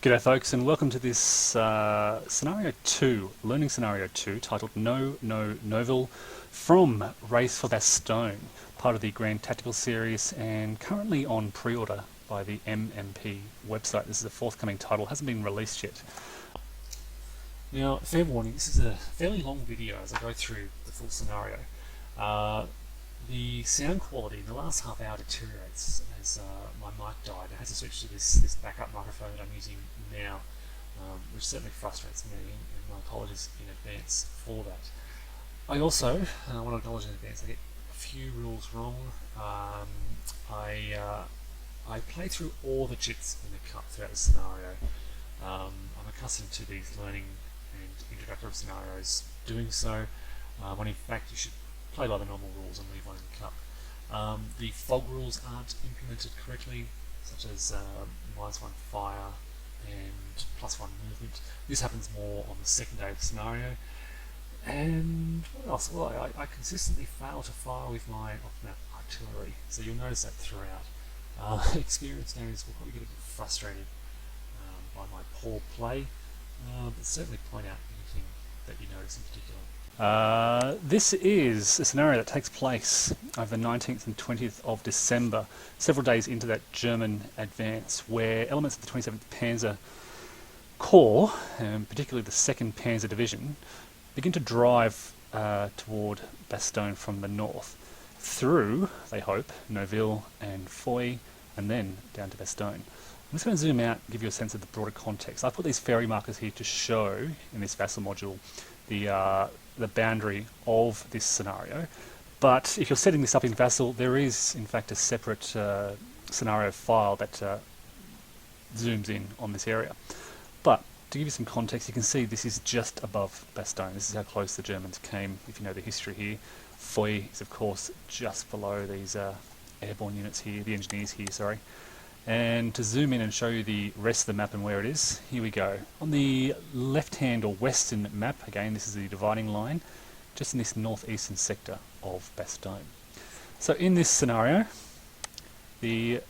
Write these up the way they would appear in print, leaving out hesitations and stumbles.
G'day folks, and welcome to this Scenario 2, Learning Scenario 2, titled Noville from Race for Bastogne, part of the Grand Tactical Series and currently on pre-order by the MMP website. This is a forthcoming title, hasn't been released yet. Now, fair warning, this is a fairly long video as I go through the full scenario. The sound quality in the last half hour deteriorates as my mic died. I had to switch to this backup microphone that I'm using now, which certainly frustrates me, and my apologies in advance for that. I also want to acknowledge in advance I get a few rules wrong. I play through all the chits in the cup throughout the scenario. I'm accustomed to these learning and introductory scenarios doing so, when in fact you should play by the normal rules and leave one in the cup. The fog rules aren't implemented correctly, such as -1 fire and +1 movement. This happens more on the second day of the scenario. And what else? Well, I consistently fail to fire with my off-map artillery, so you'll notice that throughout. Experienced gamers will probably get a bit frustrated by my poor play, but certainly point out anything that you notice in particular. This is a scenario that takes place over the 19th and 20th of December, several days into that German advance, where elements of the 27th Panzer Corps, and particularly the 2nd Panzer Division, begin to drive toward Bastogne from the north, through, they hope, Noville and Foy, and then down to Bastogne. I'm just going to zoom out and give you a sense of the broader context. I've put these ferry markers here to show, in this vassal module, the boundary of this scenario. But if you're setting this up in Vassal, there is in fact a separate scenario file that zooms in on this area. But to give you some context, you can see this is just above Bastogne. This is how close the Germans came, if you know the history here. Foy is of course just below these airborne units here, the engineers here, sorry. And to zoom in and show you the rest of the map and where it is, here we go. On the left-hand or western map, again this is the dividing line, just in this northeastern sector of Bastogne. So in this scenario, the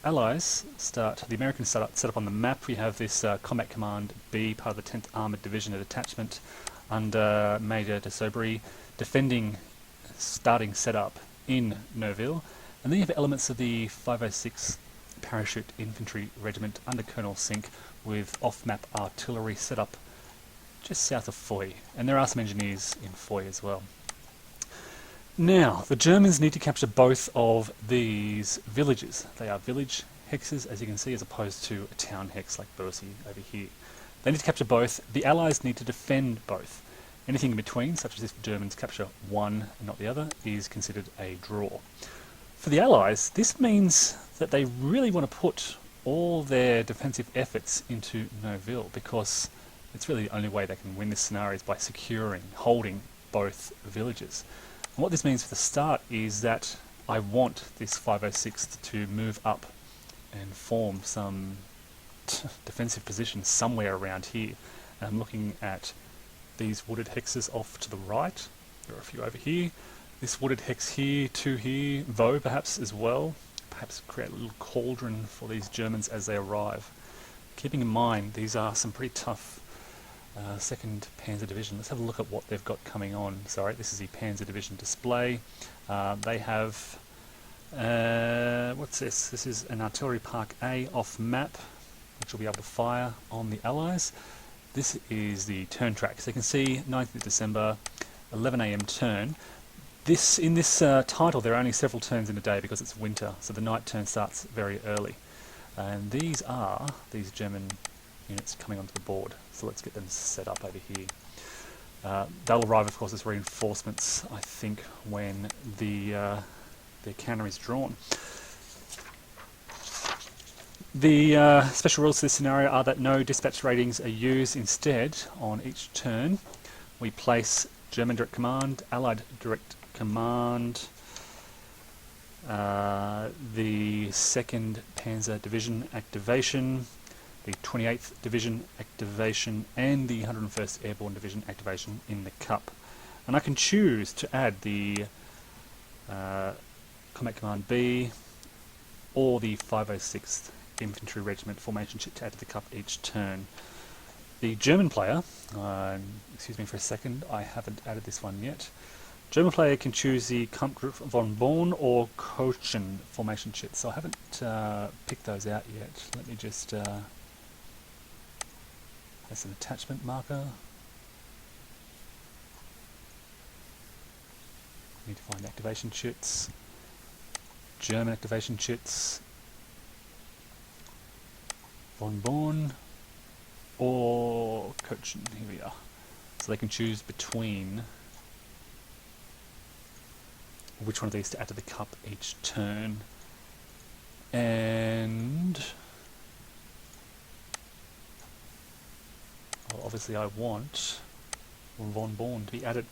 Allies the Americans set up on the map. We have this Combat Command B, part of the 10th Armoured Division, a detachment under Major de Sobry, defending, starting setup in Noville. And then you have elements of the 506 Parachute Infantry Regiment under Colonel Sink with off-map artillery set up just south of Foy, and there are some engineers in Foy as well. Now, the Germans need to capture both of these villages. They are village hexes, as you can see, as opposed to a town hex like Bercy over here. They need to capture both. The Allies need to defend both. Anything in between, such as if the Germans capture one and not the other, is considered a draw. For the Allies, this means that they really want to put all their defensive efforts into Noville, because it's really the only way they can win this scenario is by securing, holding both villages. And what this means for the start is that I want this 506th to move up and form some defensive positions somewhere around here. And I'm looking at these wooded hexes off to the right. There are a few over here. This wooded hex here, two here, Vaux perhaps as well. Perhaps create a little cauldron for these Germans as they arrive. Keeping in mind, these are some pretty tough 2nd Panzer Division. Let's have a look at what they've got coming on. Sorry, this is the Panzer Division display. They have, what's this? This is an Artillery Park A off map, which will be able to fire on the Allies. This is the turn track. So you can see 9th of December, 11 AM turn. In this title, there are only several turns in a day because it's winter, so the night turn starts very early. And these are these German units coming onto the board. So let's get them set up over here. They'll arrive, of course, as reinforcements, I think, when their counter is drawn. The special rules to this scenario are that no dispatch ratings are used. Instead, on each turn, we place German Direct Command, Allied Direct Command, the 2nd Panzer Division activation, the 28th Division activation, and the 101st Airborne Division activation in the cup. And I can choose to add the Combat Command B or the 506th infantry regiment formation chit to add to the cup each turn. The German player, excuse me for a second, I haven't added this one yet. German player can choose the Kampfgruppe von Born or Chacon formation chit. So I haven't picked those out yet. Let me just... that's an attachment marker. Need to find activation chits. German activation chits. Von Born or Chacon. Here we are. So they can choose between which one of these to add to the cup each turn. And well, obviously I want Von Born to be added.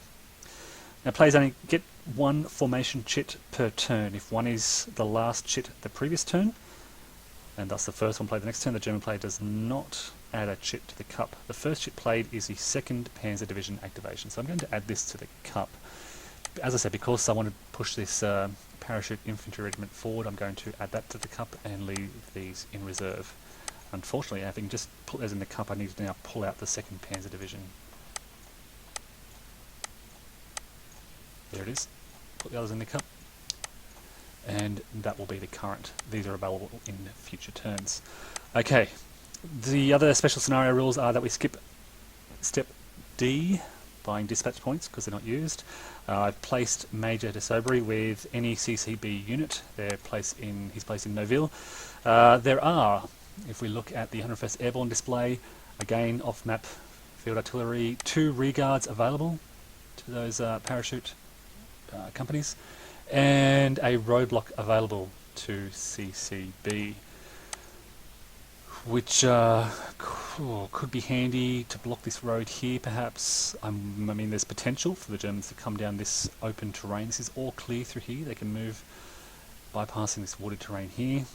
Now players only get one formation chit per turn. If one is the last chit the previous turn, and thus the first one played the next turn, the German player does not add a chit to the cup. The first chit played is the 2nd Panzer Division activation. So I'm going to add this to the cup. As I said, because I want to push this parachute infantry regiment forward, I'm going to add that to the cup and leave these in reserve. Unfortunately, having just put those in the cup, I need to now pull out the 2nd Panzer Division. There it is. Put the others in the cup. And that will be the current. These are available in future turns. Okay, the other special scenario rules are that we skip step D, buying dispatch points because they're not used. I've placed Major de Sobry with any CCB unit. He's placed in Noville. There are, if we look at the 101st Airborne display, again off-map field artillery, 2 rearguards available to those parachute companies, and a roadblock available to CCB, which could be handy to block this road here perhaps. I mean there's potential for the Germans to come down this open terrain. This is all clear through here. They can move bypassing this wooded terrain here.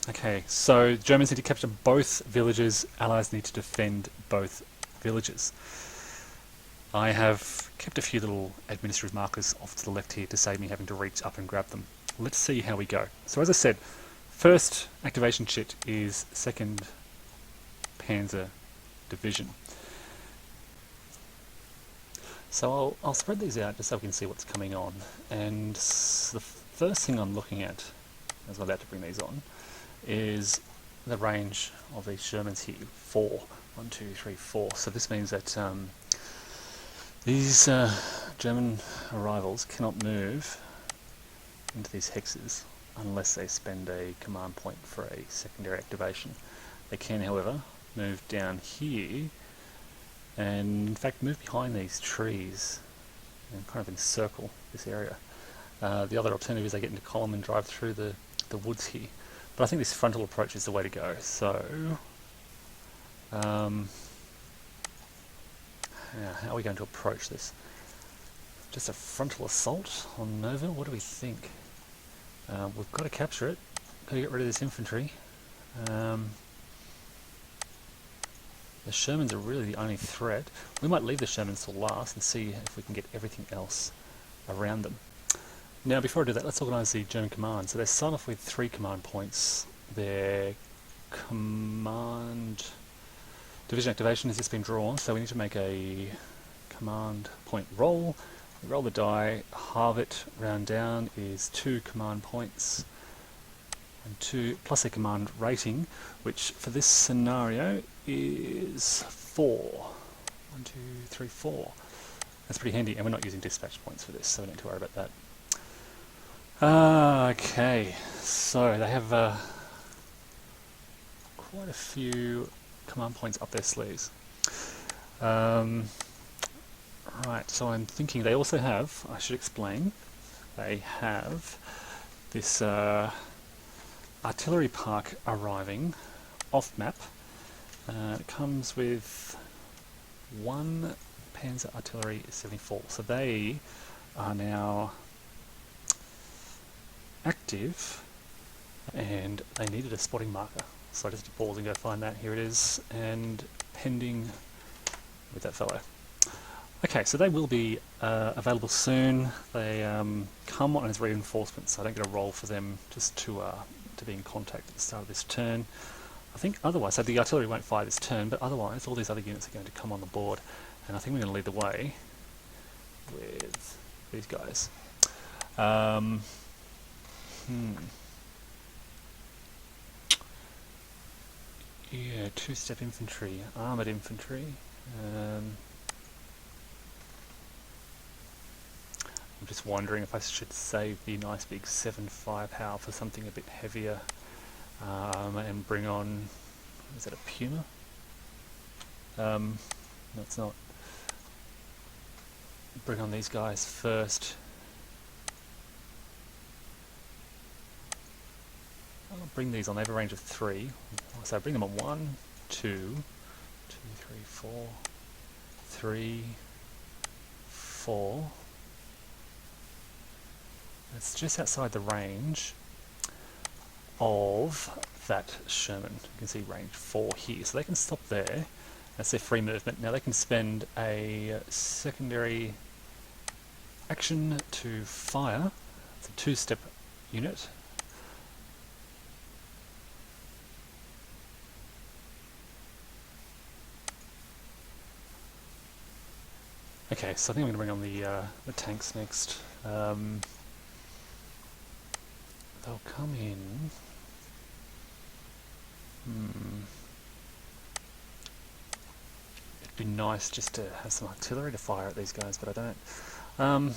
Okay, so Germans need to capture both villages. Allies need to defend both villages. I have kept a few little administrative markers off to the left here to save me having to reach up and grab them. Let's see how we go. So as I said, first activation chit is 2nd Panzer Division. So I'll spread these out just so we can see what's coming on. And the first thing I'm looking at, as I'm about to bring these on, is the range of these Shermans here. 4. 1, 2, 3, 4. So this means that these German arrivals cannot move into these hexes unless they spend a command point for a secondary activation. They can, however, move down here and in fact move behind these trees and kind of encircle this area. The other alternative is they get into column and drive through the woods here. But I think this frontal approach is the way to go. So how are we going to approach this? Just a frontal assault on Noville? What do we think? We've got to capture it. Got to get rid of this infantry. The Shermans are really the only threat. We might leave the Shermans till last and see if we can get everything else around them. Now, before I do that, let's organise the German command. So they start off with 3 command points. Their command division activation has just been drawn, so we need to make a command point roll. We roll the die, halve it, round down is 2 command points, and 2 plus a command rating, which for this scenario is 4. 1, 2, 3, 4. That's pretty handy, and we're not using dispatch points for this, so we don't need to worry about that. Okay, so they have quite a few command points up their sleeves. Right, so I'm thinking they also have, I should explain, they have this artillery park arriving off map. It comes with 1 Panzer Artillery 74, so they are now active and they needed a spotting marker. So I just pause and go find that. Here it is, and pending with that fellow. Okay, so they will be available soon. They come on as reinforcements, so I don't get a roll for them just to to be in contact at the start of this turn. I think otherwise, so the artillery won't fire this turn, but otherwise all these other units are going to come on the board, and I think we're going to lead the way with these guys. Yeah, two-step infantry, armoured infantry. I'm just wondering if I should save the nice big 7 firepower for something a bit heavier, and bring on, is that a Puma? No, it's not. Bring on these guys first. I'll bring these on, they have a range of 3. So bring them on 1, 2, 3, 4, 3, 4. It's just outside the range of that Sherman. You can see range 4 here, so they can stop there. That's their free movement. Now they can spend a secondary action to fire. It's a 2-step unit. Okay, so I think I'm going to bring on the tanks next. They'll come in. It'd be nice just to have some artillery to fire at these guys, but I don't. 1,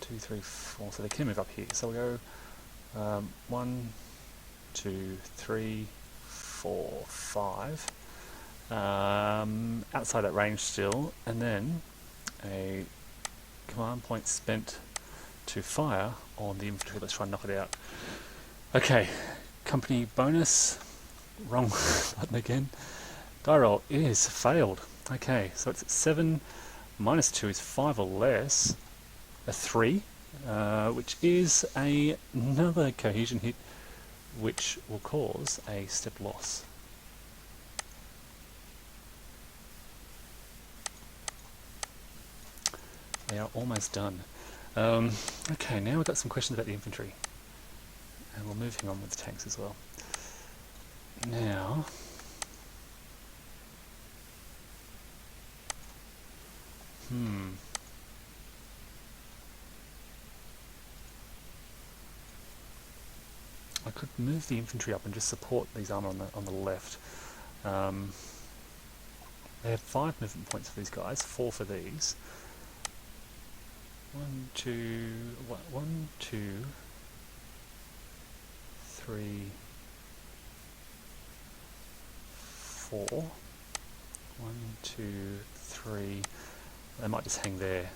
2, 3, 4. So they can move up here. So we'll go 1, 2, 3, 4, 5. Outside that range still, and then a command point spent to fire on the infantry. Let's try and knock it out. Okay, company bonus. Wrong button again. Die roll is failed. Okay, so it's 7 minus 2 is 5 or less. A 3, which is another cohesion hit, which will cause a step loss. They are almost done. Okay, now we've got some questions about the infantry. And we'll move him on with the tanks as well. Now, I could move the infantry up and just support these armour on the left. They have 5 movement points for these guys, 4 for these. 1, 2, 3, 4. 1, 2, 3. They might just hang there.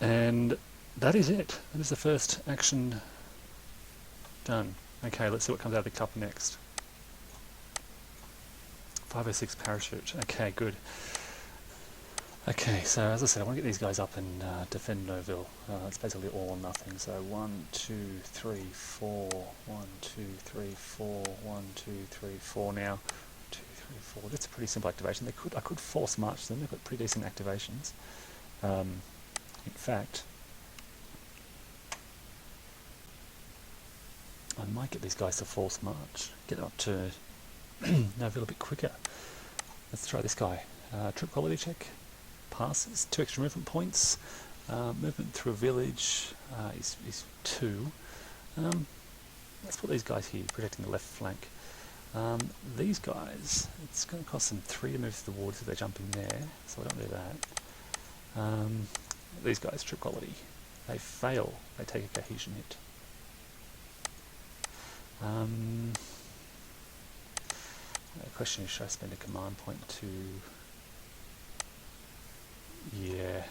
And that is it. That is the first action done. Okay, let's see what comes out of the cup next. 506 parachute. Okay, good. Okay, so as I said, I want to get these guys up and defend Noville. It's basically all or nothing. So 1, 2, 3, 4. 1, 2, 3, 4. 1, 2, 3, 4 now. 2, 3, 4. That's a pretty simple activation. I could force march them. They've got pretty decent activations. In fact, I might get these guys to force march. Get them up to Noville a bit quicker. Let's try this guy. Troop quality check. Passes, 2 extra movement points. Movement through a village is 2. Let's put these guys here, protecting the left flank. These guys, it's going to cost them 3 to move through the water if they jump in there, so I don't do that. These guys, troop quality, they fail, they take a cohesion hit. The question is, should I spend a command point to... Yeah,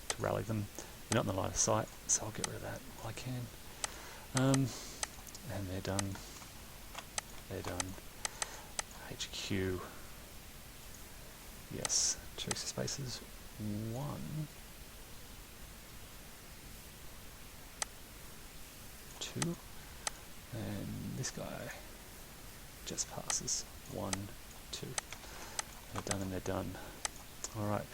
to rally them. They're not in the line of sight, so I'll get rid of that while I can. And they're done. They're done. HQ. Yes, 2 extra spaces. 1. 2. And this guy just passes. 1, 2. They're done and they're done. Alright,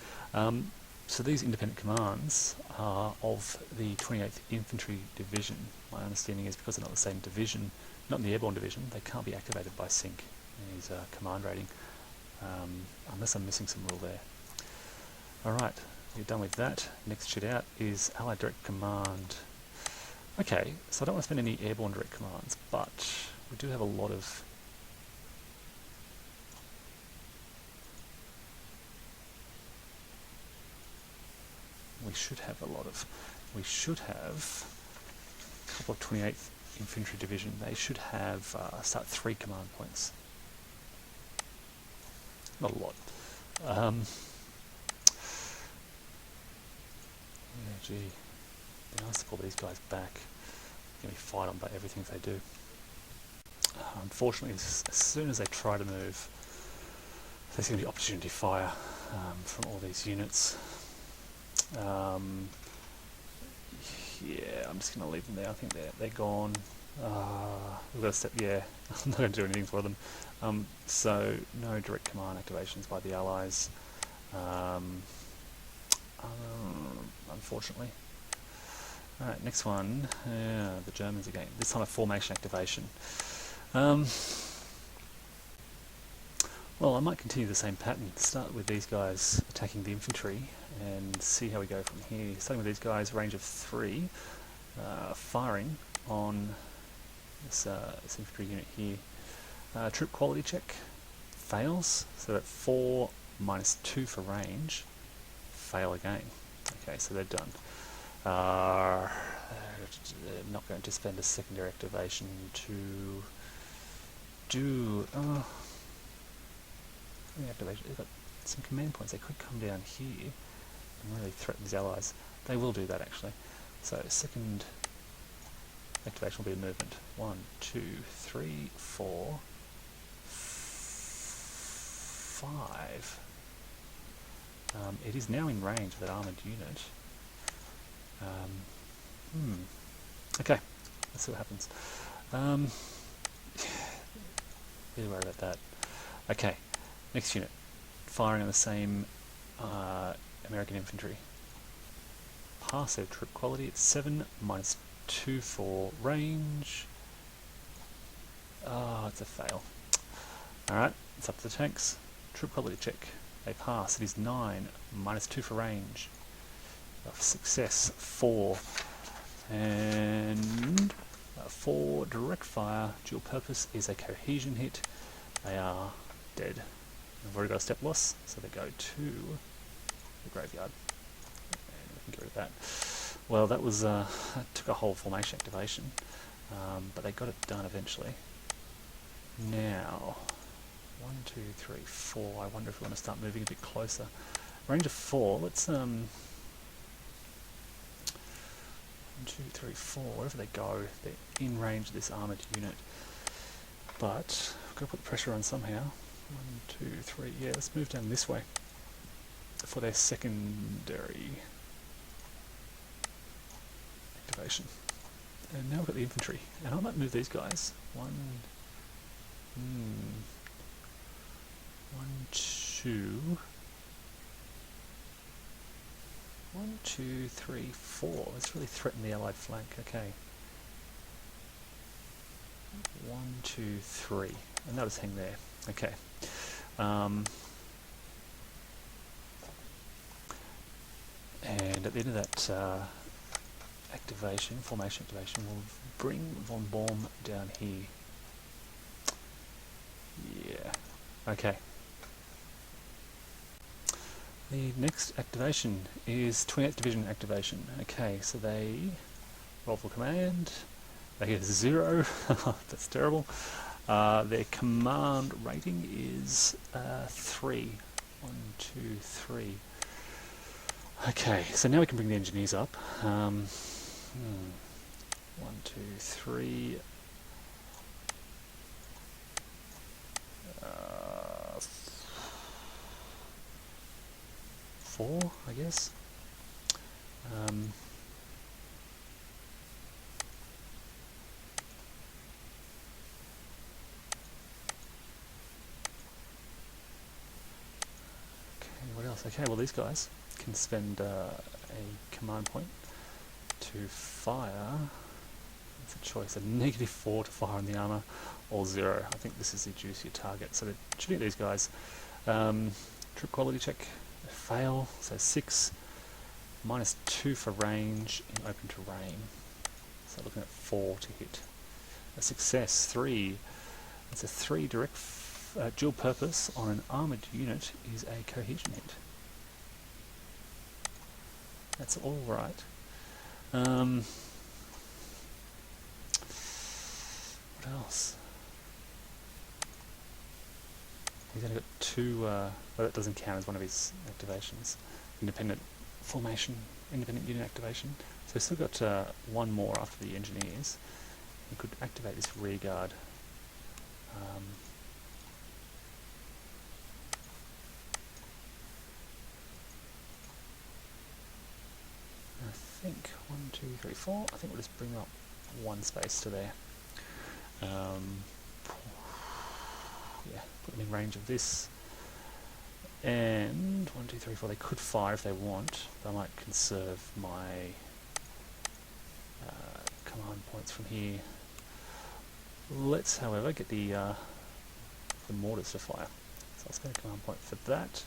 So these independent commands are of the 28th Infantry Division. My understanding is because they're not the same division, not in the Airborne Division, they can't be activated by sync in his command rating, unless I'm missing some rule there. Alright, you're done with that. Next shit out is Allied Direct Command. Okay, so I don't want to spend any Airborne Direct Commands, but we do have a lot of... We should have a couple of 28th Infantry Division. They should have start 3 command points. Not a lot. Yeah, gee, it'd be nice to pull these guys back. Give me fight on by everything they do. Unfortunately, as soon as they try to move, there's going to be opportunity fire from all these units. Yeah, I'm just going to leave them there. I think they're gone. We've got to step. Yeah, I'm not going to do anything for them. So no direct command activations by the Allies, unfortunately. All right, next one. The Germans again. This time a formation activation. Well, I might continue the same pattern. Start with these guys attacking the infantry and see how we go from here. Starting with these guys, range of 3, firing on this infantry unit here. Troop quality check fails, so that 4 minus 2 for range, fail again. Okay, so they're done. They're not going to spend a secondary activation to do activation. They've got some command points. They could come down here and really threaten these allies. They will do that actually. So second activation will be a movement. 1, 2, 3, 4, 5. It is now in range of that armoured unit. Okay, let's see what happens. Really worried about that. Okay, next unit. Firing on the same American infantry. Pass their troop quality. It's 7 minus 2 for range. Oh, it's a fail. Alright, it's up to the tanks. Troop quality check. They pass. It is 9 minus 2 for range. Success 4. And 4 direct fire. Dual purpose is a cohesion hit. They are dead. I've already got a step loss, so they go to the graveyard. And we can get rid of that. Well, that was that took a whole formation activation, but they got it done eventually. Now, 1, 2, 3, 4. I wonder if we want to start moving a bit closer. Range of 4. Let's 1, 2, 3, 4. Wherever they go, they're in range of this armoured unit. But we've got to put the pressure on somehow. 1, 2, 3. Yeah, let's move down this way for their secondary activation. And now we've got the infantry. And I might move these guys. 1, 2. 1, 2, 3, 4. Let's really threaten the Allied flank. Okay. 1, 2, 3. And they'll just hang there. Okay. And at the end of that formation activation, we'll bring von Baum down here. Yeah. Okay. The next activation is 28th Division activation. Okay, so they roll for command. They get 0. That's terrible. Their command rating is 3. 1, 2, 3. Okay, so now we can bring the engineers up. 1, 2, 3. 4, I guess. Okay, what else? Okay, well these guys can spend a command point to fire. It's a choice, a -4 to fire on the armour, or 0. I think this is the juicier target. So they're shooting at these guys. Troop quality check, fail, so 6, -2 for range in open terrain. So looking at 4 to hit. A success, 3. It's a 3 direct dual purpose on an armoured unit is a cohesion hit. That's all right. What else? He's only got 2, well that doesn't count as one of his activations. Independent formation, independent unit activation. So he's still got 1 more after the engineers. He could activate this rear guard. I think 1, 2, 3, 4. I think we'll just bring up 1 space to there. Yeah, put them in range of this. And 1, 2, 3, 4. They could fire if they want, but I might conserve my command points from here. Let's, however, get the mortars to fire. So I'll spend a command point for that.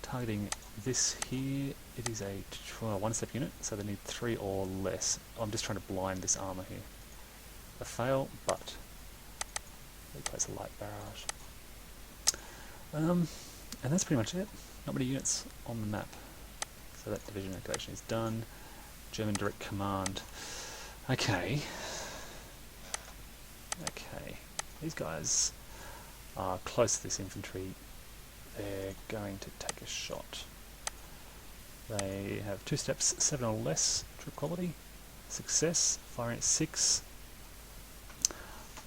Targeting this here, it is a 1-step unit, so they need 3 or less. I'm just trying to blind this armour here. A fail, but we place a light barrage. And that's pretty much it. Not many units on the map. So that division activation is done. German direct command. Okay. Okay. These guys are close to this infantry. They're going to take a shot. They have 2 steps, 7 or less, troop quality. Success, firing at 6.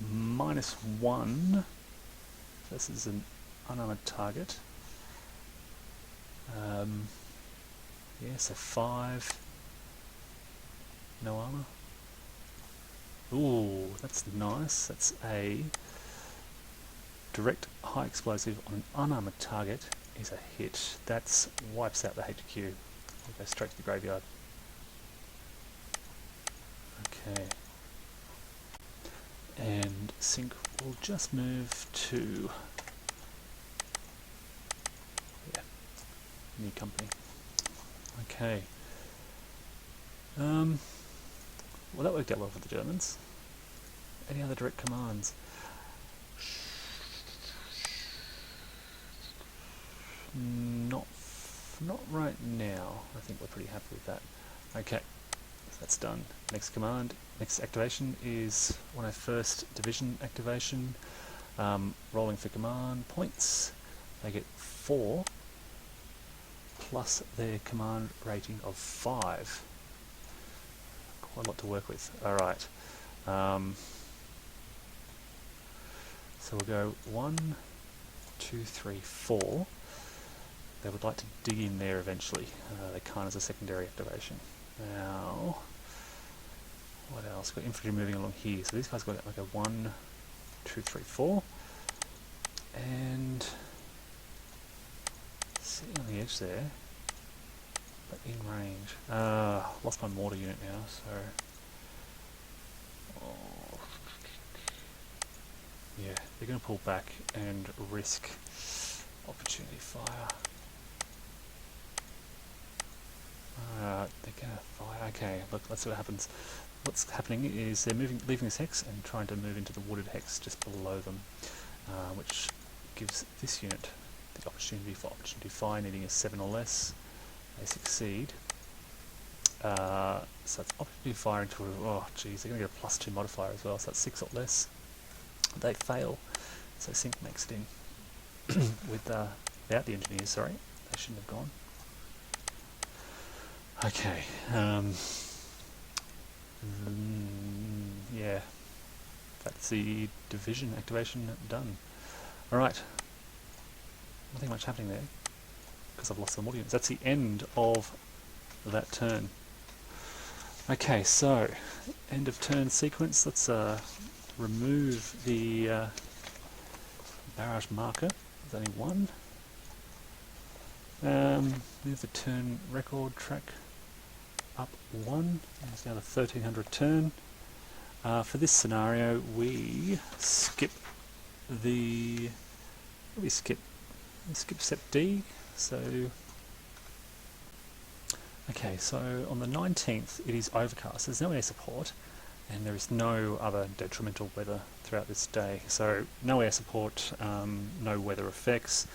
-1. This is an unarmoured target. Yeah, so 5. No armour. Ooh, that's nice. That's a direct high explosive on an unarmoured target is a hit. That wipes out the HQ. We'll go straight to the graveyard. Okay. And sync will just move to new company. Okay. Well, that worked out well for the Germans. Any other direct commands? Not right now. I think we're pretty happy with that. Okay, so that's done. Next command, next activation is one of first division activation. Rolling for command points. They get 4 plus their command rating of 5. Quite a lot to work with. Alright. So we'll go 1, 2, 3, 4. They would like to dig in there eventually. They can't as a secondary activation. Now, what else? We've got infantry moving along here. So these guys got like a 1, 2, 3, 4. And sitting on the edge there, but in range. Lost my mortar unit now, so... Oh. Yeah, they're going to pull back and risk opportunity fire. They're going to fire. Okay, look, let's see what happens. What's happening is they're leaving this hex and trying to move into the wooded hex just below them, which gives this unit the opportunity for opportunity fire, needing a 7 or less. They succeed. So it's opportunity fire into a... Oh, geez, they're going to get a +2 modifier as well, so that's 6 or less. They fail, so sync makes it in. Without the engineers, sorry. They shouldn't have gone. Okay. Yeah. That's the division activation done. Alright. Nothing much happening there, because I've lost some audience. That's the end of that turn. Okay, so, end of turn sequence. Let's remove the barrage marker. There's only one. There's the turn record track up 1. There's now the 1300 turn. For this scenario, we skip step D. So okay, so on the 19th it is overcast. There's no air support, and there is no other detrimental weather throughout this day. So no air support, no weather effects.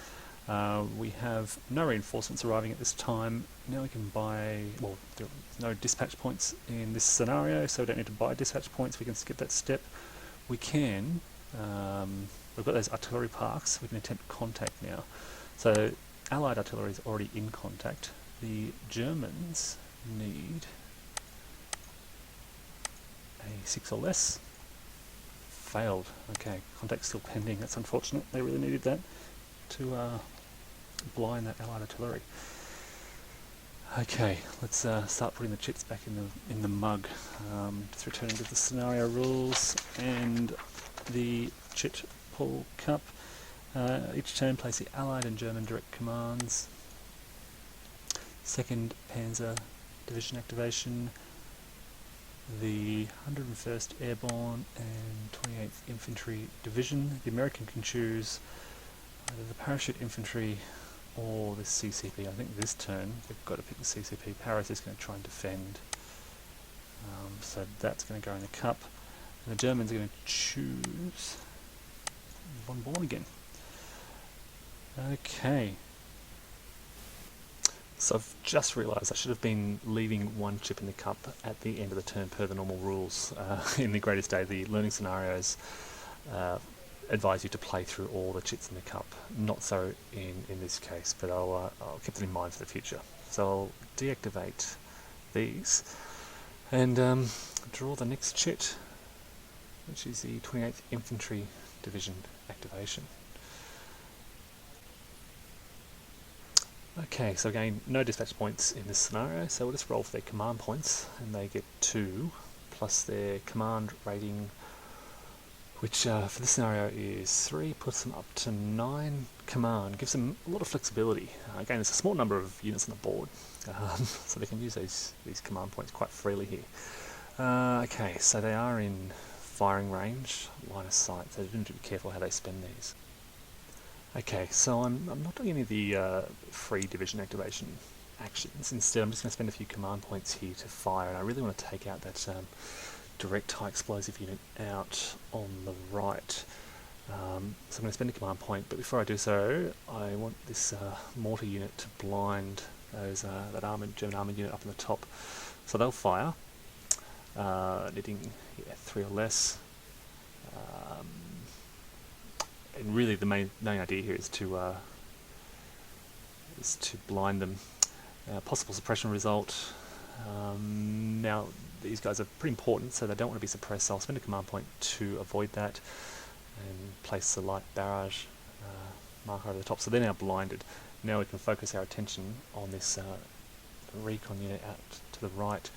We have no reinforcements arriving at this time. Now we can buy, well, there's no dispatch points in this scenario, so we don't need to buy dispatch points. We can skip that step. We can, we've got those artillery parks. We can attempt contact now. So Allied artillery is already in contact. The Germans need a 6 or less. Failed. Okay, contact's still pending. That's unfortunate. They really needed that to blind that Allied artillery. Okay, let's start putting the chits back in the mug. Just returning to the scenario rules and the chit pull cup. Each turn place the Allied and German direct commands. 2nd Panzer Division activation. The 101st Airborne and 28th Infantry Division. The American can choose either the Parachute Infantry or the CCP. I think this turn we've got to pick the CCP. Paris is going to try and defend. So that's going to go in the cup. And the Germans are going to choose von Born again. Okay. So I've just realised I should have been leaving one chip in the cup at the end of the turn per the normal rules. In the greatest day, the learning scenarios advise you to play through all the chits in the cup. Not so in this case, but I'll keep that in mind for the future. So I'll deactivate these and draw the next chit, which is the 28th Infantry Division activation. Okay, so again, no dispatch points in this scenario, so we'll just roll for their command points, and they get 2, plus their command rating, which for this scenario is 3, puts them up to 9. Command gives them a lot of flexibility. Again, there's a small number of units on the board, so they can use these command points quite freely here. Okay, so they are in firing range, line of sight, so they need to be careful how they spend these. Okay, so I'm not doing any of the free division activation actions. Instead, I'm just going to spend a few command points here to fire, and I really want to take out that direct high explosive unit out on the right. So I'm going to spend a command point, but before I do so, I want this mortar unit to blind those that German armoured unit up on the top. So they'll fire, needing 3 or less. And really, the main idea here is to blind them. Possible suppression result. Now, these guys are pretty important, so they don't want to be suppressed. So I'll spend a command point to avoid that, and place the light barrage marker over the top. So they're now blinded. Now we can focus our attention on this recon unit out to the right.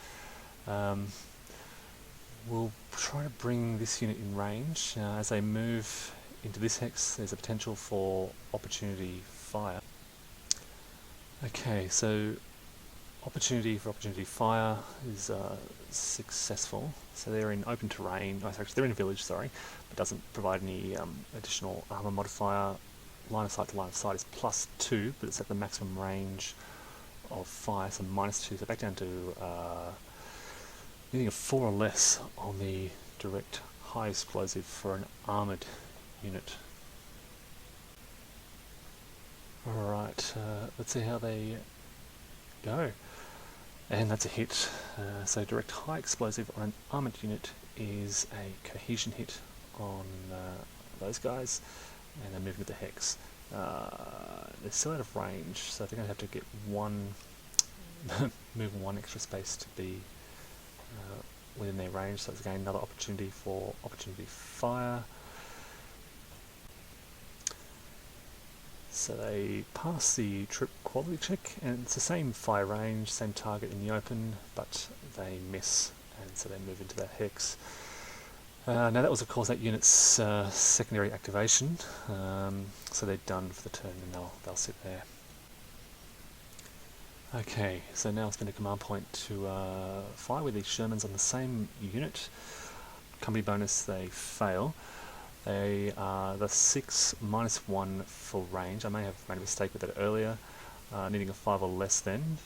We'll try to bring this unit in range. As they move into this hex, there's a potential for opportunity fire. Okay, so opportunity fire is successful. So they're in open terrain. Oh, actually, they're in a village, sorry, but doesn't provide any additional armor modifier. Line of sight to line of sight is +2, but it's at the maximum range of fire, so -2. So back down to needing a 4 or less on the direct high explosive for an armoured unit. Alright, let's see how they go. And that's a hit. So direct high explosive on an armoured unit is a cohesion hit on those guys, and they're moving with the hex. They're still out of range, so they're going to have to get move 1 extra space to be within their range. So it's again another opportunity for opportunity fire. So they pass the trip quality check, and it's the same fire range, same target in the open, but they miss, and so they move into that hex. Now that was of course that unit's secondary activation, so they're done for the turn, and they'll sit there. Okay, so now I'll spend a command point to fire with these Shermans on the same unit. Company bonus, they fail. They are the 6 -1 for range. I may have made a mistake with that earlier, needing a 5 or less then.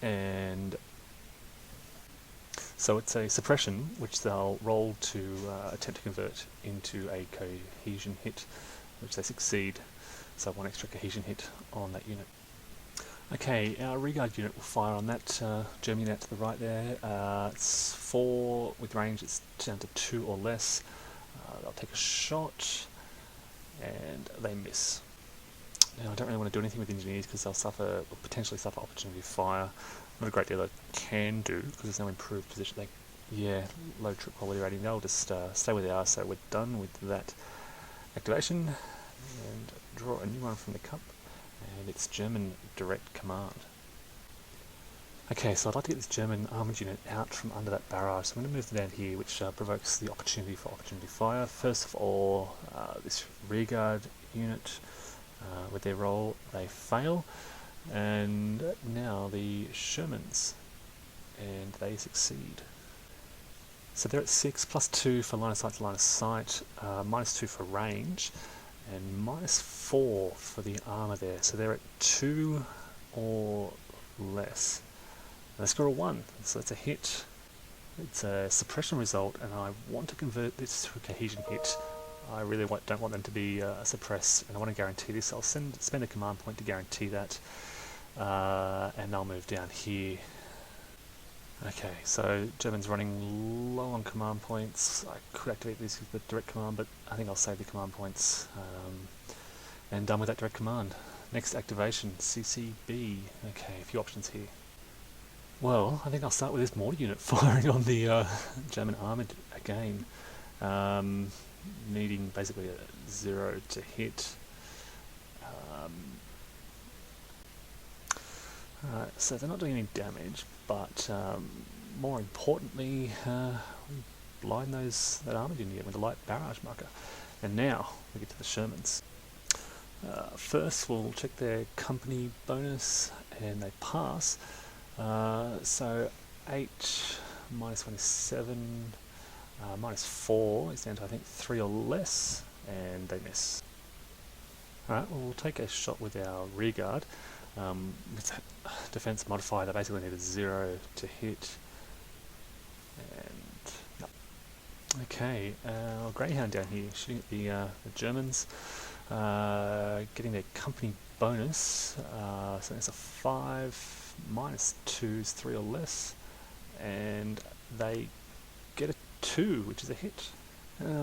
And so it's a suppression which they'll roll to attempt to convert into a cohesion hit, which they succeed. So 1 extra cohesion hit on that unit. Okay, our rearguard unit will fire on that German unit to the right there. It's 4 with range, it's down to 2 or less. They'll take a shot, and they miss. Now, I don't really want to do anything with engineers because they'll suffer, or potentially suffer opportunity fire. Not a great deal I can do because there's no improved position. Low trip quality rating. They'll just stay where they are, so we're done with that activation. And draw a new one from the cup. And it's German direct command. Okay, so I'd like to get this German armoured unit out from under that barrage. So I'm going to move them down here, which provokes the opportunity for opportunity fire. First of all, this rearguard unit, with their roll, they fail. And now the Shermans, and they succeed. So they're at 6, +2 for line of sight to line of sight, -2 for range, and -4 for the armour there. So they're at 2 or less. And they score a 1, so that's a hit. It's a suppression result, and I want to convert this to a cohesion hit. I really don't want them to be suppressed, and I want to guarantee this. I'll spend a command point to guarantee that, and I'll move down here. Okay, so German's running low on command points. I could activate this with the direct command, but I think I'll save the command points, and done with that direct command. Next activation, CCB. Okay, a few options here. Well, I think I'll start with this mortar unit firing on the German armoured again, needing basically a 0 to hit. Alright, so they're not doing any damage, but more importantly, we line that armoured unit with a light barrage marker. And now we get to the Shermans. First, we'll check their company bonus, and they pass. So 8 -1 is 7, -4 is down to I think 3 or less, and they miss. Alright, well, we'll take a shot with our rearguard. With that defense modifier, they basically need a 0 to hit. And no. Okay, our Greyhound down here shooting at the Germans, getting their company bonus. So it's a 5. -2 is 3 or less, and they get a 2, which is a hit.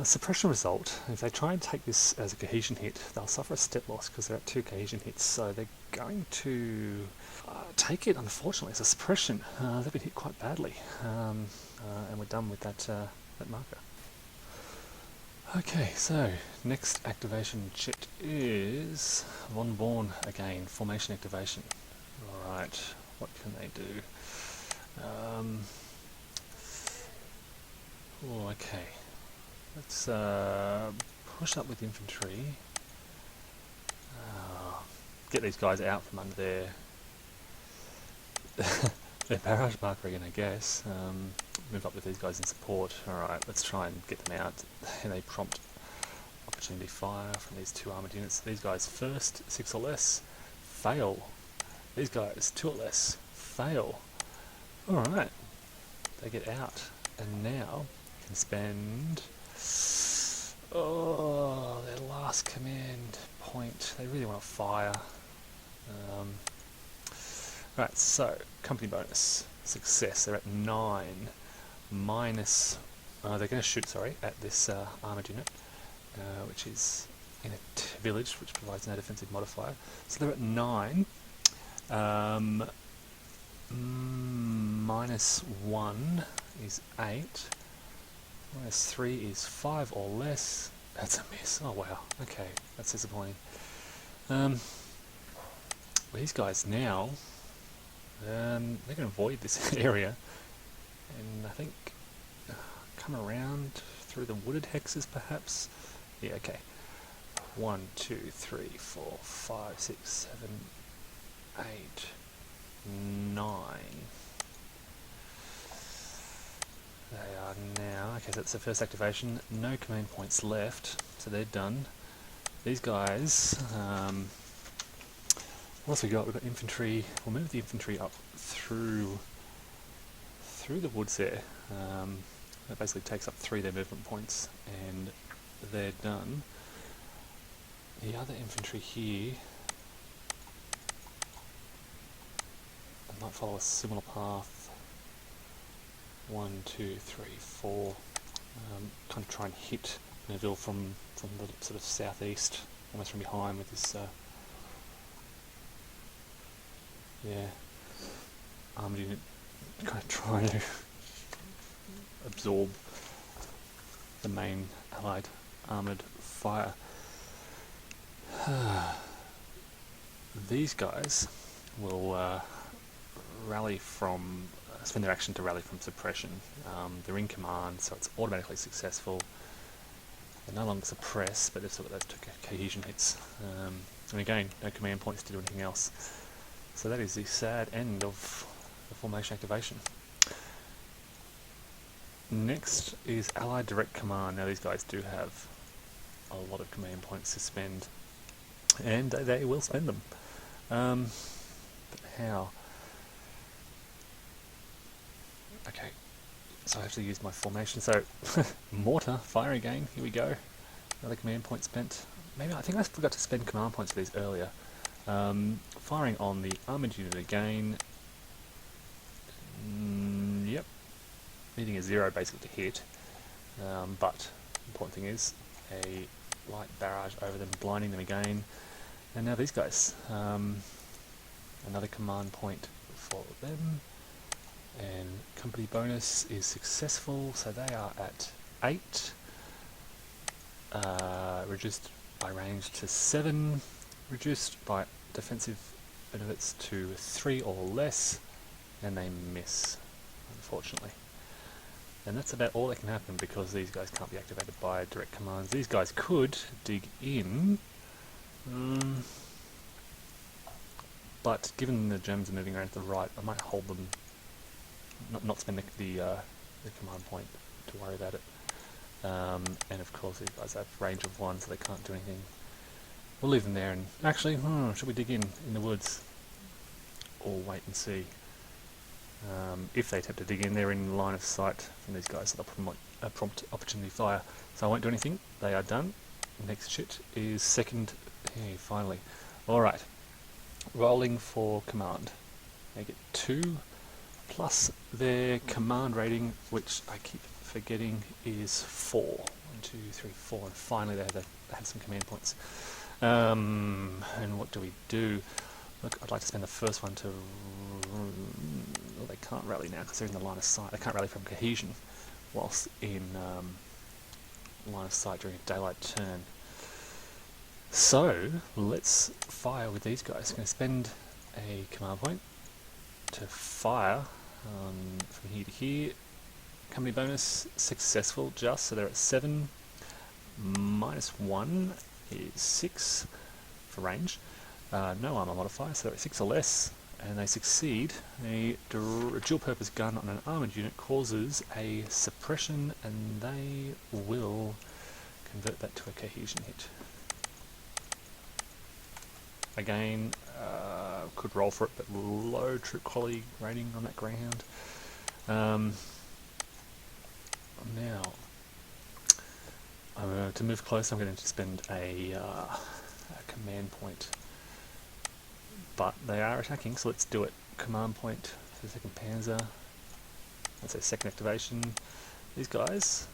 Suppression result, if they try and take this as a cohesion hit, they'll suffer a step loss because they're at 2 cohesion hits, so they're going to take it, unfortunately, as a suppression. They've been hit quite badly, and we're done with that marker. Okay, so next activation chit is Von Born again, formation activation. Alright, what can they do? Okay. Let's push up with infantry. Get these guys out from under their barrage marker again, I guess. Move up with these guys in support. Alright, let's try and get them out. And they prompt opportunity fire from these 2 armoured units. These guys first, 6 or less, fail. These guys, 2 or less, fail. Alright, they get out. And now can spend their last command point. They really want to fire. Right, so company bonus success. They're at 9 minus. They're going to shoot, at this armoured unit, which is in a village, which provides no defensive modifier. So they're at 9. -1 is 8. -3 is 5 or less. That's a miss. Oh wow. Okay, that's disappointing. These guys now, they're going to avoid this area, and I think come around through the wooded hexes, perhaps. Yeah. Okay. 1, 2, 3, 4, 5, 6, 7, 8, They are now, okay, so that's the first activation. No command points left, so they're done. These guys, what else we got? We've got infantry. We'll move the infantry up through the woods there. That basically takes up 3 of their movement points, and they're done. The other infantry here, I might follow a similar path. 1, 2, 3, 4. Kind of try and hit Noville from the sort of southeast, almost from behind with this. Armoured unit, kind of trying to absorb the main allied armoured fire. These guys will rally from, spend their action to rally from suppression. They're in command, so it's automatically successful. They're no longer suppressed, but they've still got those 2 cohesion hits. And again, no command points to do anything else. So that is the sad end of the formation activation. Next is Allied Direct Command. Now these guys do have a lot of command points to spend, and they will spend them. But how? Okay, so I have to use my formation. So mortar, fire again, here we go. Another command point spent. Maybe I think I forgot to spend command points for these earlier. Firing on the armoured unit again. Yep. Needing a 0 basically to hit. But the important thing is a light barrage over them, blinding them again. And now these guys. Another command point for them. And company bonus is successful, so they are at 8. Reduced by range to 7. Reduced by defensive benefits to 3 or less, and they miss, unfortunately. And that's about all that can happen, because these guys can't be activated by direct commands. These guys could dig in, but given the Germans are moving around to the right, I might hold them, not spend the command point to worry about it. And of course these guys have range of 1, so they can't do anything. We'll leave them there, and actually, should we dig in the woods? Or wait and see? If they attempt to dig in, they're in line of sight from these guys, so they'll put a prompt opportunity fire. So I won't do anything, they are done. Next shit is second, hey, finally. Alright, rolling for command. They get 2, plus their command rating, which I keep forgetting is 4. 1, 2, 3, 4, and finally they have some command points. And what do we do? Look, I'd like to spend the first one to... Well, they can't rally now because they're in the line of sight. They can't rally from cohesion whilst in line of sight during a daylight turn. So, let's fire with these guys. I'm going to spend a command point to fire from here to here. Company bonus, successful just, so they're at 7. -1 is 6 for range. No armor modifier, so they're at 6 or less, and they succeed. A dual purpose gun on an armoured unit causes a suppression, and they will convert that to a cohesion hit. Again, could roll for it, but low troop quality rating on that Greyhound. Now, to move close, I'm going to spend a command point. But they are attacking, so let's do it. Command point for the 2nd Panzer. That's their second activation. These guys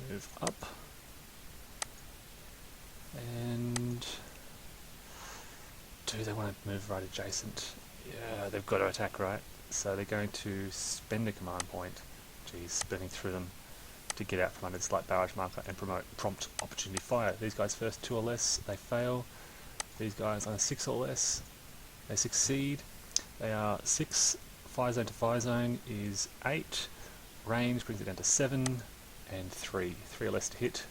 move up. And do they want to move right adjacent? Yeah, they've got to attack, right? So they're going to spend a command point. Geez, burning through them to get out from under this light barrage marker and promote prompt opportunity fire. These guys first, 2 or less, they fail. These guys on a 6 or less, they succeed. They are 6, fire zone to fire zone is 8, range brings it down to 7, and 3. 3 or less to hit,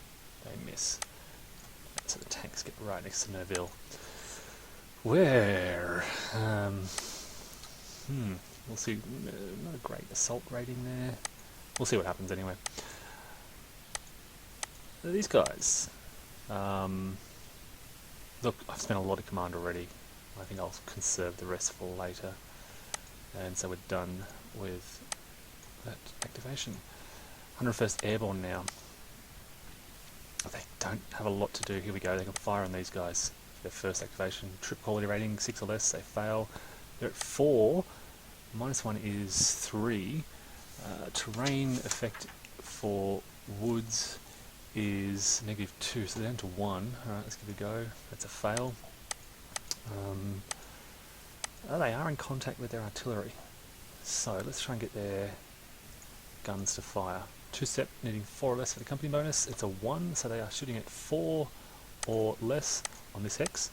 they miss. So the tanks get right next to Noville. Where? We'll see. Not a great assault rating there. We'll see what happens anyway. These guys. Look, I've spent a lot of command already. I think I'll conserve the rest for later. And so we're done with that activation. 101st Airborne now. They don't have a lot to do. Here we go. They can fire on these guys. Their first activation. Trip quality rating 6 or less. They fail. They're at 4. -1 is 3. Terrain effect for woods is -2, so they're down to 1. Alright, let's give it a go. That's a fail. They are in contact with their artillery. So let's try and get their guns to fire. 2-step, needing 4 or less for the company bonus. It's a 1, so they are shooting at 4 or less on this hex.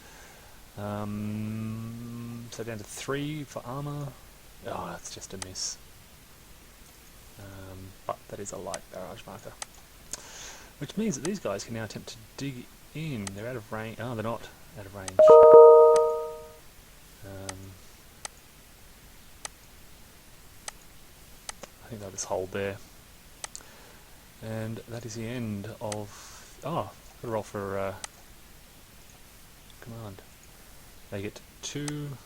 So down to 3 for armour. Oh, that's just a miss. But that is a light barrage marker. Which means that these guys can now attempt to dig in. They're out of range. Oh, they're not out of range. I think they'll just hold there. And that is the end of... Oh, got a roll for command. They get 2...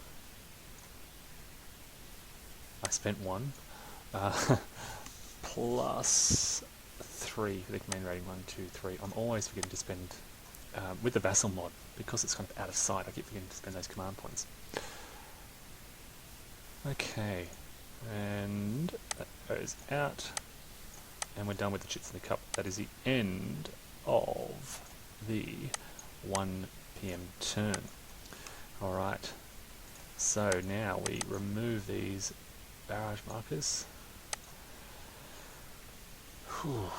I spent 1. Plus 3 for the command rating. 1, 2, 3. I'm always forgetting to spend... with the vassal mod, because it's kind of out of sight, I keep forgetting to spend those command points. Okay. And that goes out. And we're done with the chits in the cup. That is the end of the 1 PM turn. Alright, so now we remove these barrage markers. Whew.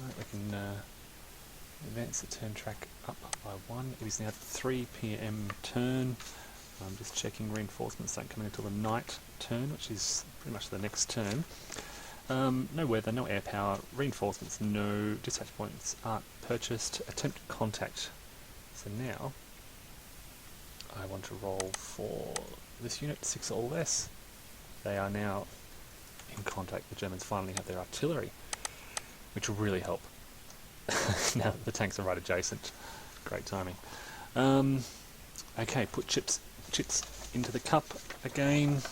Right, we can advance the turn track up by 1. It is now 3 PM turn. I'm just checking reinforcements don't come in until the night turn, which is pretty much the next turn. No weather, no air power, reinforcements, no dispatch points aren't purchased. Attempt contact. So now I want to roll for this unit, 6 or less. They are now in contact. The Germans finally have their artillery, which will really help. Now that the tanks are right adjacent. Great timing. Okay, put chits into the cup again.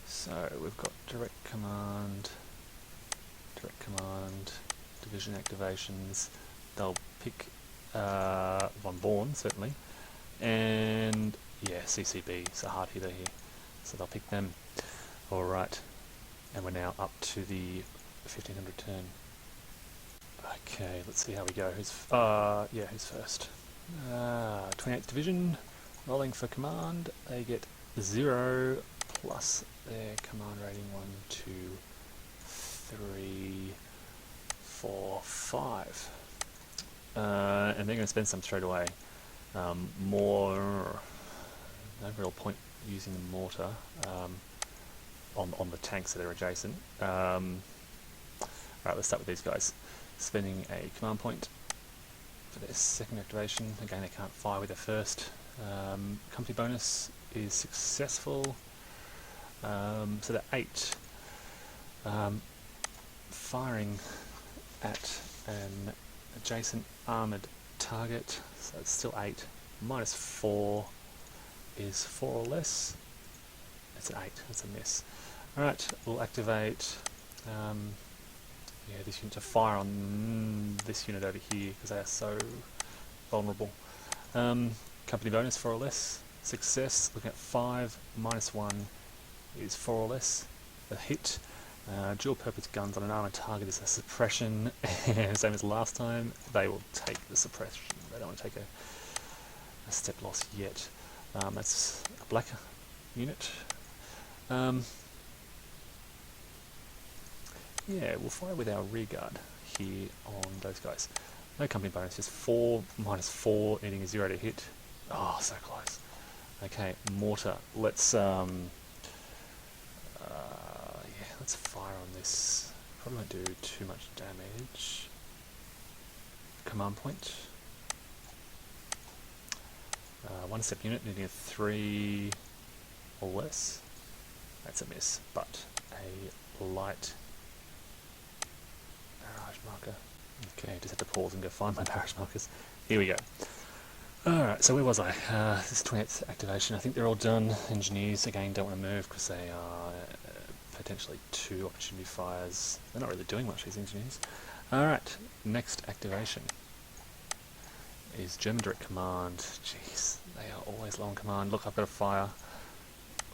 So we've got direct command, division activations. They'll pick von Born, certainly. And yeah, CCB is a hard hitter here. So they'll pick them. Alright. And we're now up to the 1500 turn. Okay, let's see how we go. Who's first? 28th Division, rolling for command. They get 0 plus their command rating 1, 2, 3, 4, 5. And they're going to spend some straight away. No real point using the mortar on the tanks that are adjacent. Right, let's start with these guys. Spending a command point for their second activation. Again, they can't fire with their first. Company bonus is successful. So they're 8. Firing at an adjacent armoured target. So it's still 8. -4 is 4 or less. It's an 8. That's a miss. Alright, we'll activate this unit to fire on this unit over here because they are so vulnerable. Company bonus 4 or less. Success, looking at 5, -1 is 4 or less. A hit. Dual purpose guns on an armoured target is a suppression, and same as last time, they will take the suppression. They don't want to take a step loss yet. That's a black unit. Yeah, we'll fire with our rear guard here on those guys. No company bonus, just 4, -4, needing a 0 to hit. Oh, so close. Okay, mortar. Let's let's fire on this. Probably won't do too much damage. Command point. One step unit needing a 3 or less. That's a miss, but a light barrage marker. Okay, just have to pause and go find my barrage markers. Here we go. Alright, so where was I? This is 28th activation. I think they're all done. Engineers, again, don't want to move because they are potentially 2 opportunity fires. They're not really doing much, these engineers. Alright, next activation is German Direct Command. Jeez, they are always low on command. Look, I've got a fire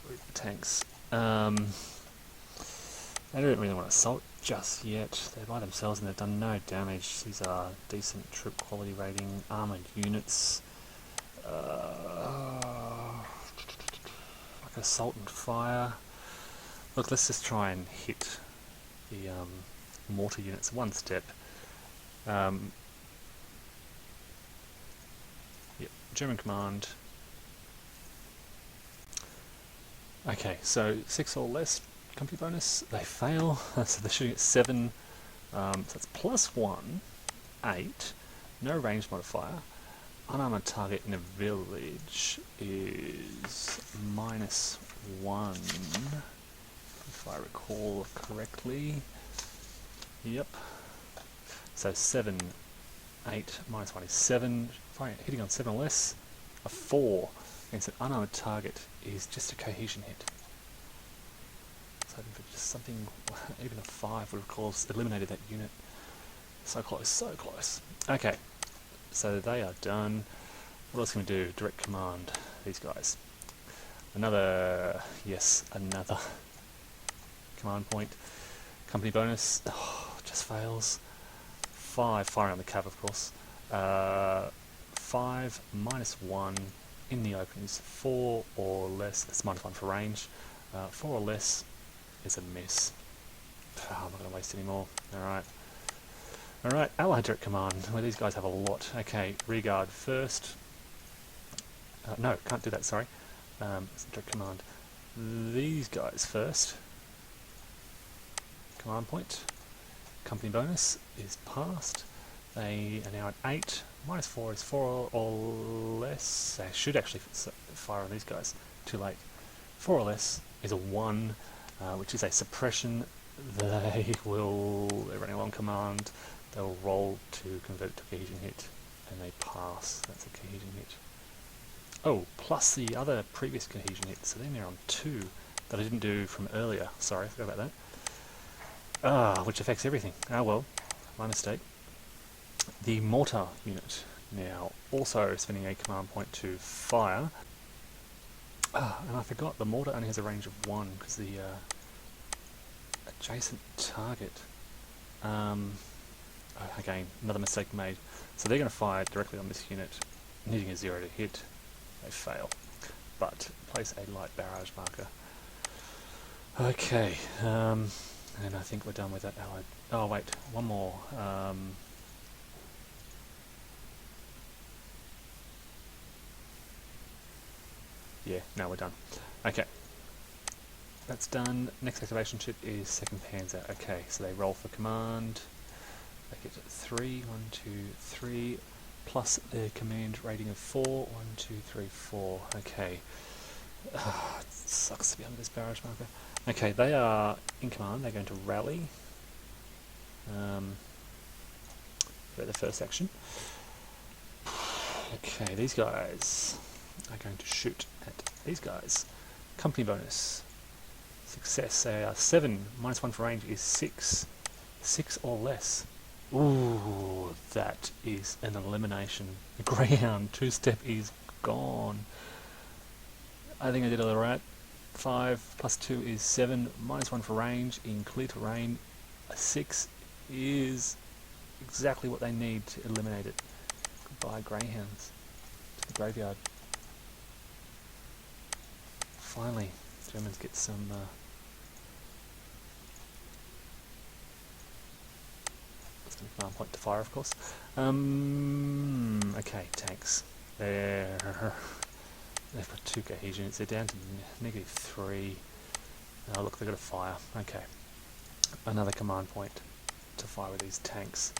with the tanks. I don't really want to assault just yet. They're by themselves and they've done no damage. These are decent troop quality rating, armoured units. Like assault and fire. Look, let's just try and hit the mortar units one step. Yep, German command. Okay, so 6 or less company bonus. They fail, so they're shooting at 7. So it's +1, 8. No range modifier. Unarmored target in a village is -1, if I recall correctly. Yep. So 7, 8, -1 is 7. Hitting on 7 or less, a 4 against an unarmored target is just a cohesion hit. So hoping for just something, even a 5 would of course eliminated that unit. So close, so close. Okay, so they are done. What else can we do? Direct command, these guys. Another, yes, another command point. Company bonus, just fails. 5, firing on the cav of course. 5, -1 in the open is 4 or less. That's -1 for range. 4 or less is a miss. I'm not going to waste any more. Alright. Alright, Allied Direct Command. Well, these guys have a lot. Okay, Regard first. No, can't do that, sorry. It's Direct Command. These guys first. Command point. Company bonus is passed. They are now at 8. -4 is 4 or less. I should actually fire on these guys. Too late. 4 or less is a 1, which is a suppression. They're running along command. They'll roll to convert it to cohesion hit, and they pass. That's a cohesion hit. Oh, plus the other previous cohesion hit, so then they're on 2 that I didn't do from earlier. Sorry, I forgot about that. Which affects everything. Ah well, my mistake. The mortar unit now also spending a command point to fire. And I forgot, the mortar only has a range of 1 because the adjacent target. Again, another mistake made. So they're going to fire directly on this unit, needing a 0 to hit. They fail, but place a light barrage marker. Okay, and I think we're done with that allied. Oh wait, one more. Yeah, no, we're done. Okay, that's done. Next activation chip is second Panzer. Okay, so they roll for command. They get 3, 1, 2, 3, plus their command rating of 4. 1, 2, 3, 4. Okay. It sucks to be under this barrage marker. Okay, they are in command. They're going to rally. For the first action. Okay, these guys are going to shoot at these guys. Company bonus. Success. They are 7. -1 for range is 6. 6 or less. Ooh, that is an elimination. The Greyhound 2-step is gone. I think I did it all right. 5 plus 2 is 7. -1 for range in clear terrain. A 6 is exactly what they need to eliminate it. Goodbye, Greyhounds. To the graveyard. Finally, Germans get some... command point to fire, of course. Okay, tanks. They've got 2 cohesions. They're down to -3. Oh, look, they've got a fire. Okay. another command point to fire with these tanks.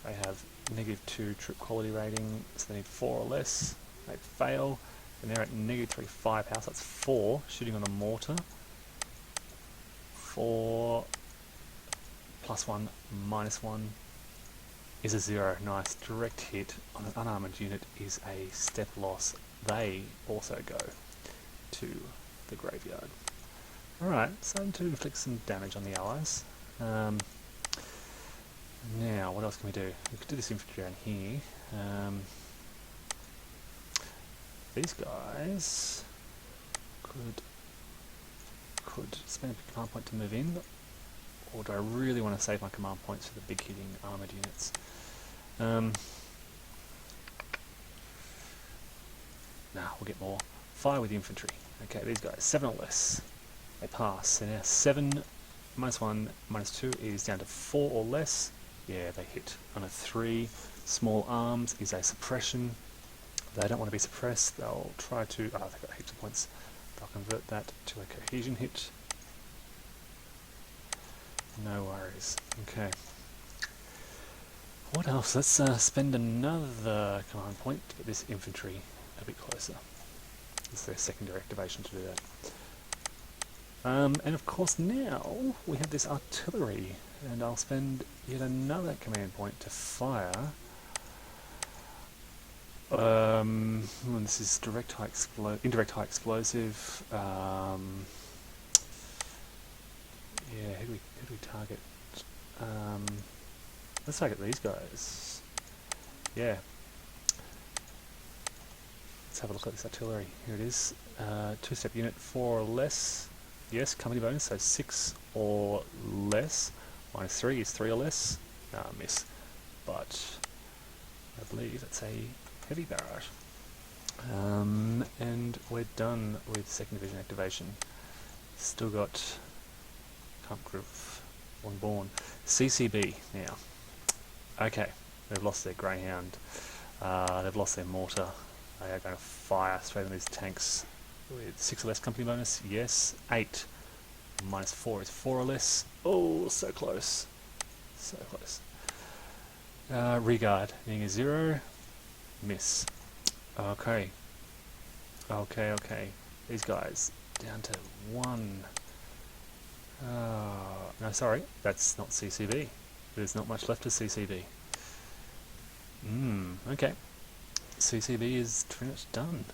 They have -2 troop quality rating, so they need 4 or less. They fail, and they're at -3 firepower, so that's 4 shooting on the mortar. 4 +1 -1 is a 0. Nice. Direct hit on an unarmoured unit is a step loss. They also go to the graveyard. Alright, starting to inflict some damage on the allies. Now, what else can we do? We could do this infantry down here. These guys could spend a command point to move in, or do I really want to save my command points for the big hitting armoured units? Nah, we'll get more. Fire with the infantry. Okay, these guys, 7 or less. They pass. So now 7 -1 -2 is down to 4 or less. Yeah, they hit on a 3. Small arms is a suppression. They don't want to be suppressed. They'll try to... they've got heaps of points. They'll convert that to a cohesion hit. No worries. Okay. What else? Let's spend another command point to get this infantry a bit closer. It's their secondary activation to do that. And of course now we have this artillery, and I'll spend yet another command point to fire. This is indirect high explosive. Yeah, who do we target? Let's target these guys. Yeah. Let's have a look at this artillery. Here it is. 2-step unit, 4 or less. Yes, company bonus, so 6 or less. -3 is 3 or less. No, miss. But I believe that's a heavy barrage. And we're done with second division activation. Still got Kampfgriff on Born. CCB now. Okay, they've lost their Greyhound. Theyve lost their mortar. They are going to fire straight on these tanks with 6 or less company bonus. Yes. 8 -4 is 4 or less. Oh, so close. So close. Regard being a 0. Miss. Okay. Okay. These guys down to 1. No, sorry. That's not CCB. There's not much left of CCB. Okay. CCB is pretty much done.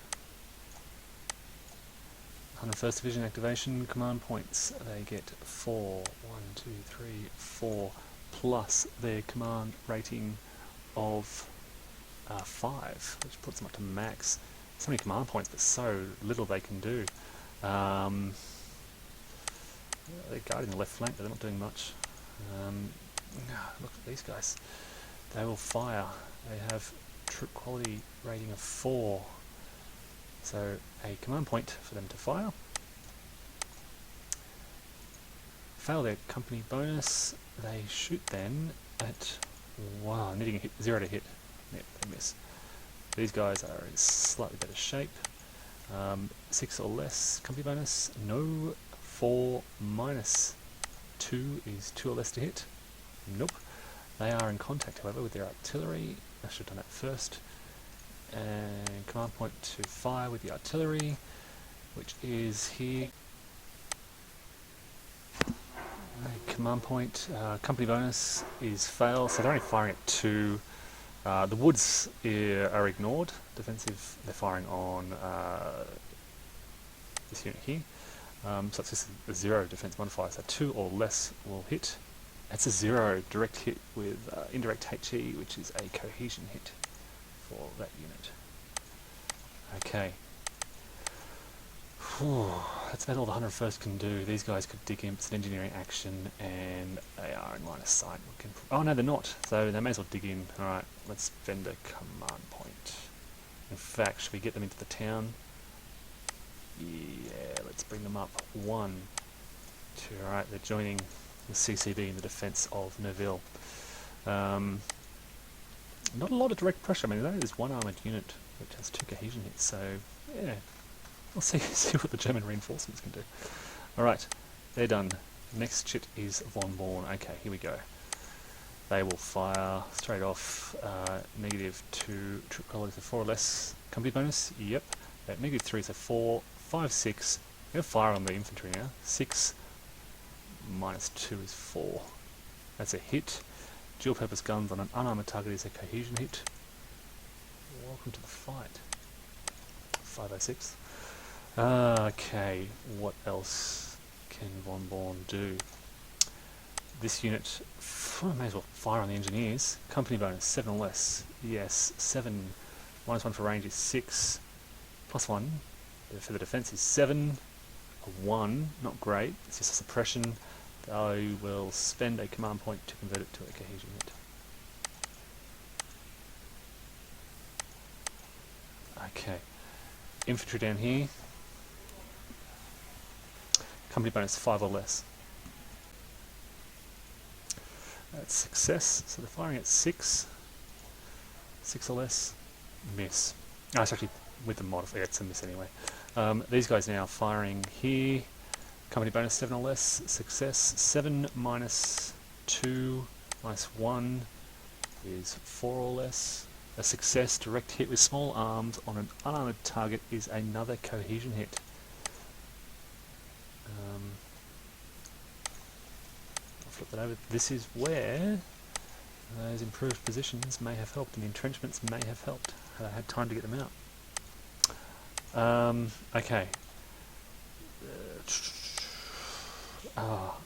101st Division activation command points. They get 4, 1, 2, 3, 4, plus their command rating of 5, which puts them up to max. So many command points, but so little they can do. They're guarding the left flank, but they're not doing much. Look at these guys. They will fire. They have troop quality rating of 4. So a command point for them to fire. Fail their company bonus. They shoot then at, wow, needing a hit, 0 to hit. Yep, they miss. These guys are in slightly better shape. 6 or less company bonus. No. 4 -2 is 2 or less to hit. Nope. They are in contact, however, with their artillery. I should have done that first. And command point to fire with the artillery, which is here. Command point, company bonus is fail, so they're only firing at 2. The woods are ignored. Defensive, they're firing on this unit here. So it's just a 0 defense modifier, so 2 or less will hit. That's a 0 direct hit with indirect HE, which is a cohesion hit for that unit. Okay. Whew, that's about all the 101st can do. These guys could dig in, it's an engineering action, and they are in line of sight. Oh no, they're not, so they may as well dig in. Alright, let's spend a command point. In fact, should we get them into the town? Yeah, let's bring them up. 1, 2, alright, they're joining the CCB in the defence of Noville. Not a lot of direct pressure. I mean, there's one armoured unit which has 2 cohesion hits, so yeah, we'll see what the German reinforcements can do. Alright, they're done. Next chit is Von Born. Okay, here we go. They will fire straight off -2 trip quality to 4 or less. Company bonus, yep. At -3 so 4, 5, 6. We're going to fire on the infantry now. 6 -2 is 4. That's a hit. Dual purpose guns on an unarmored target is a cohesion hit. Welcome to the fight. 506. Okay, what else can Von Born do? This unit, may as well fire on the engineers. Company bonus, 7 or less. Yes, 7. -1 for range is 6. +1 for the defense is 7. A 1, not great. It's just a suppression. I will spend a command point to convert it to a cohesion hit. Okay. Infantry down here. Company bonus 5 or less. That's success. So they're firing at 6. 6 or less. Miss. Oh, it's actually with the modifier. It's a miss anyway. These guys now firing here. Company bonus 7 or less. Success. 7 -2 -1 is 4 or less. A success. Direct hit with small arms on an unarmored target is another cohesion hit. I'll flip that over. This is where those improved positions may have helped, and the entrenchments may have helped. I had time to get them out. Okay.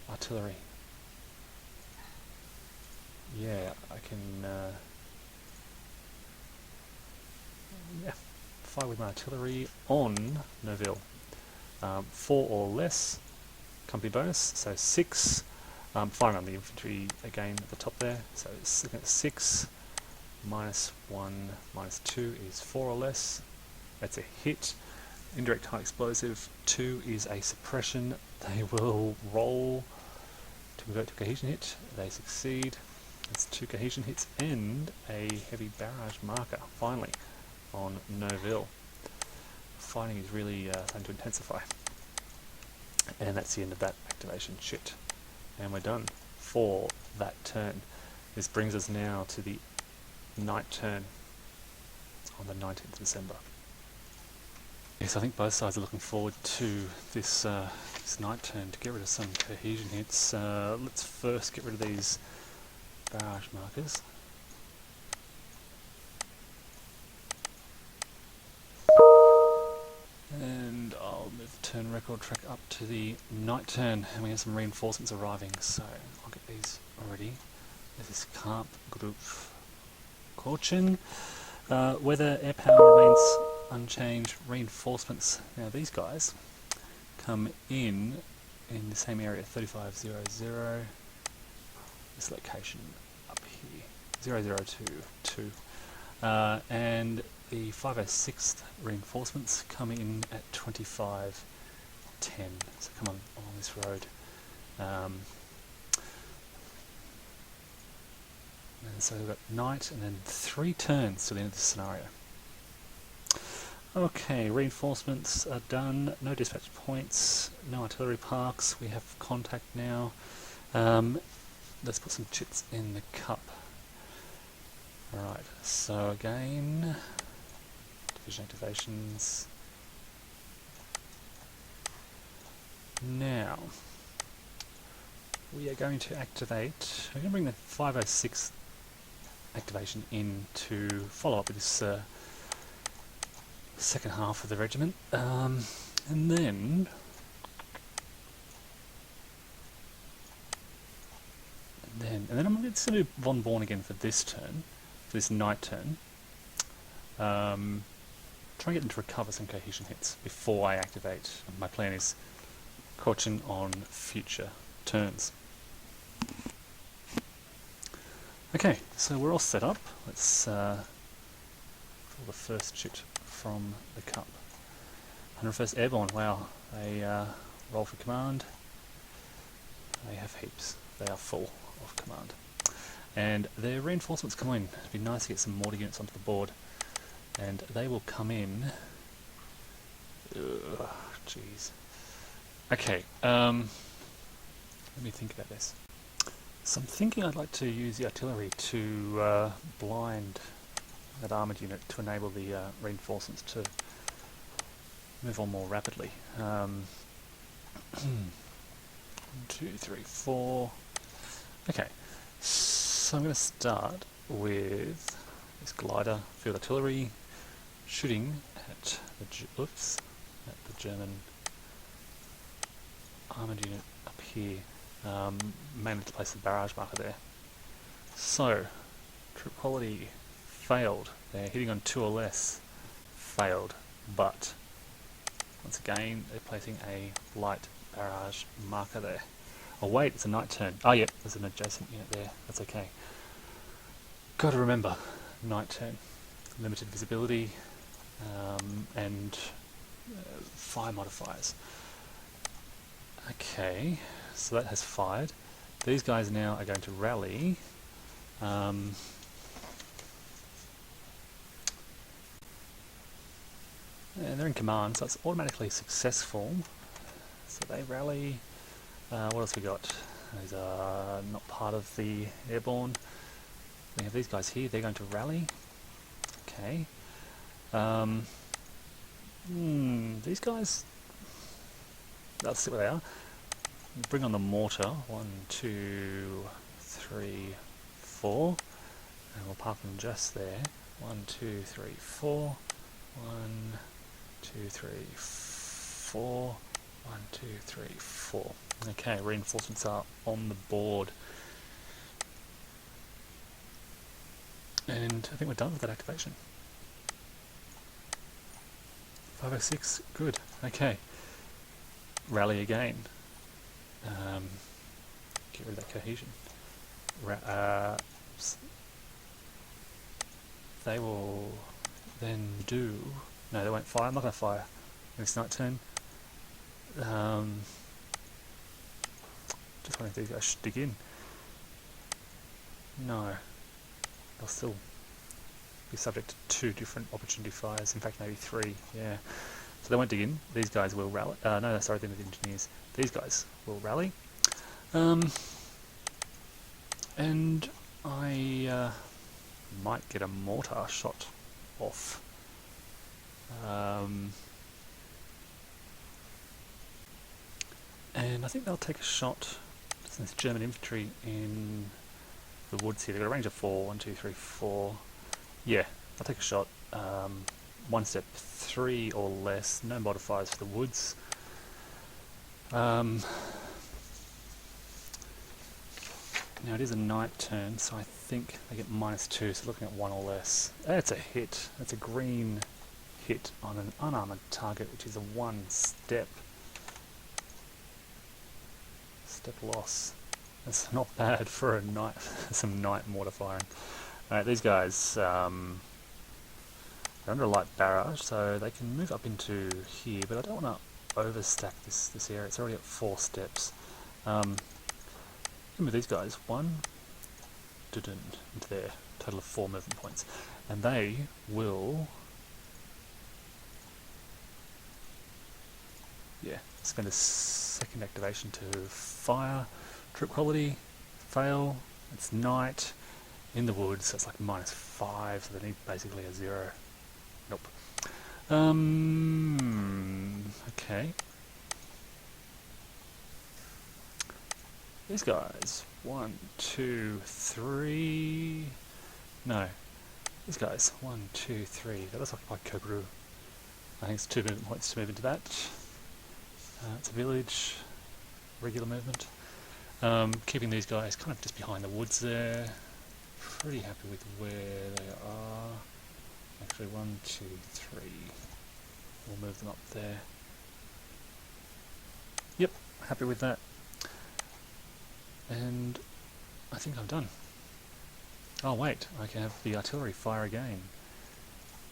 Artillery. Yeah, I can fire with my artillery on Noville. 4 or less. Company bonus, so 6. Firing on the infantry again at the top there, so it's 6. -1 -2 is 4 or less. That's a hit. Indirect high explosive 2 is a suppression. They will roll to convert to cohesion hit. They succeed. That's 2 cohesion hits and a heavy barrage marker finally on Noville. Fighting is really starting to intensify. And that's the end of that activation chit. And we're done for that turn. This brings us now to the night turn on the 19th of December. Yes, I think both sides are looking forward to this this night turn to get rid of some cohesion hits. Let's first get rid of these barrage markers. And I'll move the turn record track up to the night turn, and we have some reinforcements arriving, so I'll get these already. This is Camp Group Chacon. Weather, air power remains unchanged. Reinforcements. Now these guys come in the same area, 3500. This location up here, 0022. And the 506th reinforcements come in at 2510. So come on along this road. And so we've got night and then 3 turns to the end of the scenario. Okay, reinforcements are done. No dispatch points, no artillery parks. We have contact now. Let's put some chits in the cup. Alright, so again, division activations. Now, we are going to activate, we're going to bring the 506 activation in to follow up with this second half of the regiment. And then I'm just going to do Von Born again for this turn, for this night turn. Try and get them to recover some cohesion hits before I activate. My plan is Chacon on future turns. Okay, so we're all set up. Let's pull the first chit from the cup. 101st Airborne, wow, they roll for command. They have heaps, they are full of command. And their reinforcements come in. It'd be nice to get some mortar units onto the board. And they will come in. Jeez. Okay, let's Let me think about this. So I'm thinking I'd like to use the artillery to blind that armoured unit to enable the reinforcements to move on more rapidly. 1, 2, 3, 4. Okay, so I'm going to start with this glider field artillery shooting at the German armoured unit up here, mainly to place the barrage marker there. So, troop quality failed. They're hitting on 2 or less. Failed, but once again they're placing a light barrage marker there. Oh wait, it's a night turn. Oh yep, there's an adjacent unit there. That's okay. Got to remember, night turn, limited visibility, and fire modifiers. Okay, so that has fired. These guys now are going to rally. And they're in command, so it's automatically successful. So they rally. What else we got? These are not part of the airborne. We have these guys here, they're going to rally. Okay. These guys, let's see where they are. Bring on the mortar. 1, 2, 3, 4. And we'll park them just there. 1, 2, 3, 4. 1, 2, 3, 4. 1, 2, 3, 4. Okay, reinforcements are on the board. And I think we're done with that activation. 506, good. Okay. Rally again. Get rid of that cohesion. They will then do... No, they won't fire. I'm not going to fire. Next night turn. Just wondering if these guys should dig in. No. They'll still be subject to 2 different opportunity fires. In fact, maybe 3. Yeah. So they won't dig in. These guys will rally. No, sorry, they're the engineers. These guys will rally. And I might get a mortar shot off. And I think they'll take a shot. There's German infantry in the woods here. They've got a range of 4. 1, 2, 3, 4. Yeah, I'll take a shot. 1 step 3 or less. No modifiers for the woods. Now it is a night turn, so I think they get -2, so looking at 1 or less. That's a hit. That's a green hit on an unarmoured target, which is a 1 step. Step loss. That's not bad for a night, some night mortar firing. Alright, these guys, they're under a light barrage, so they can move up into here, but I don't want to overstack this area. It's already at 4 steps. With these guys, 1, into there, total of 4 movement points, and they will, spend a second activation to fire. Troop quality, fail. It's night in the woods, so it's like -5, so they need basically a 0. Nope. Okay. These guys, 1, 2, 3. No, these guys, 1, 2, 3. That looks like Kogru. I think it's 2 movement points to move into that. It's a village, regular movement. Keeping these guys kind of just behind the woods there. Pretty happy with where they are. Actually, 1, 2, 3. We'll move them up there. Yep, happy with that. And I think I'm done. Oh wait, I can have the artillery fire again.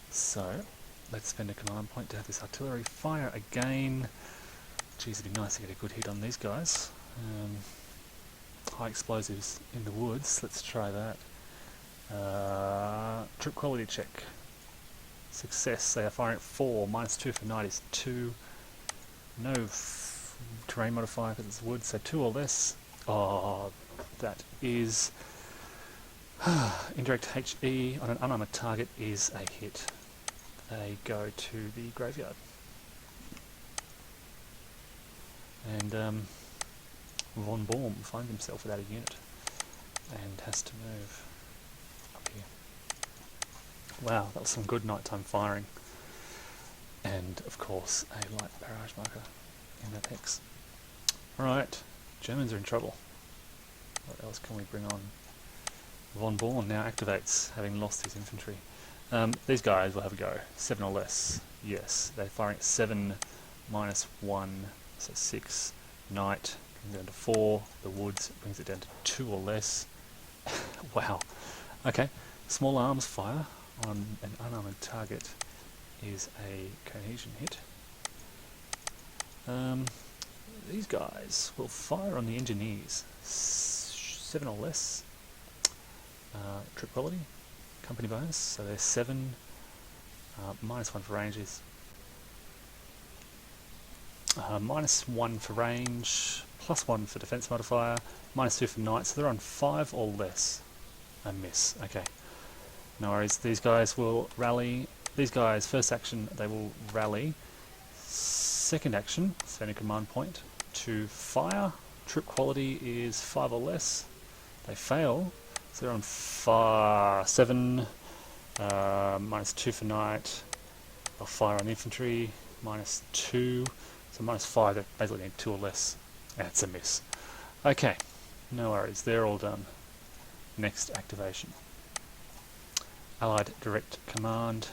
So, let's spend a command point to have this artillery fire again. Geez, it'd be nice to get a good hit on these guys. High explosives in the woods, let's try that. Troop quality check. Success, they are firing at 4, -2 for night is 2. No terrain modifier because it's wood, so 2 or less. Oh, that is indirect HE on an unarmoured target is a hit. They go to the graveyard. And Von Baum finds himself without a unit and has to move up here. Wow, that was some good nighttime firing. And of course a light barrage marker in that hex. Alright, Germans are in trouble. What else can we bring on? Von Born now activates, having lost his infantry. These guys will have a go. 7 or less. Yes, they're firing at 7 minus 1, so 6. Night brings it down to 4. The woods brings it down to 2 or less. Wow. Okay, small arms fire on an unarmoured target is a cohesion hit. These guys will fire on the engineers. 7 or less. Trip quality, company bonus, so they're 7, minus 1 for ranges. Minus 1 for range, plus 1 for defense modifier, minus 2 for night, so they're on 5 or less. A miss, okay. No worries, these guys will rally. These guys, first action, they will rally. Second action, spend a command point to fire. Trip quality is 5 or less. They fail, so they're on 7, minus 2 for night. They'll fire on infantry, minus 2, so minus 5, they basically need 2 or less. That's a miss. Okay, no worries, they're all done. Next activation. Allied direct command.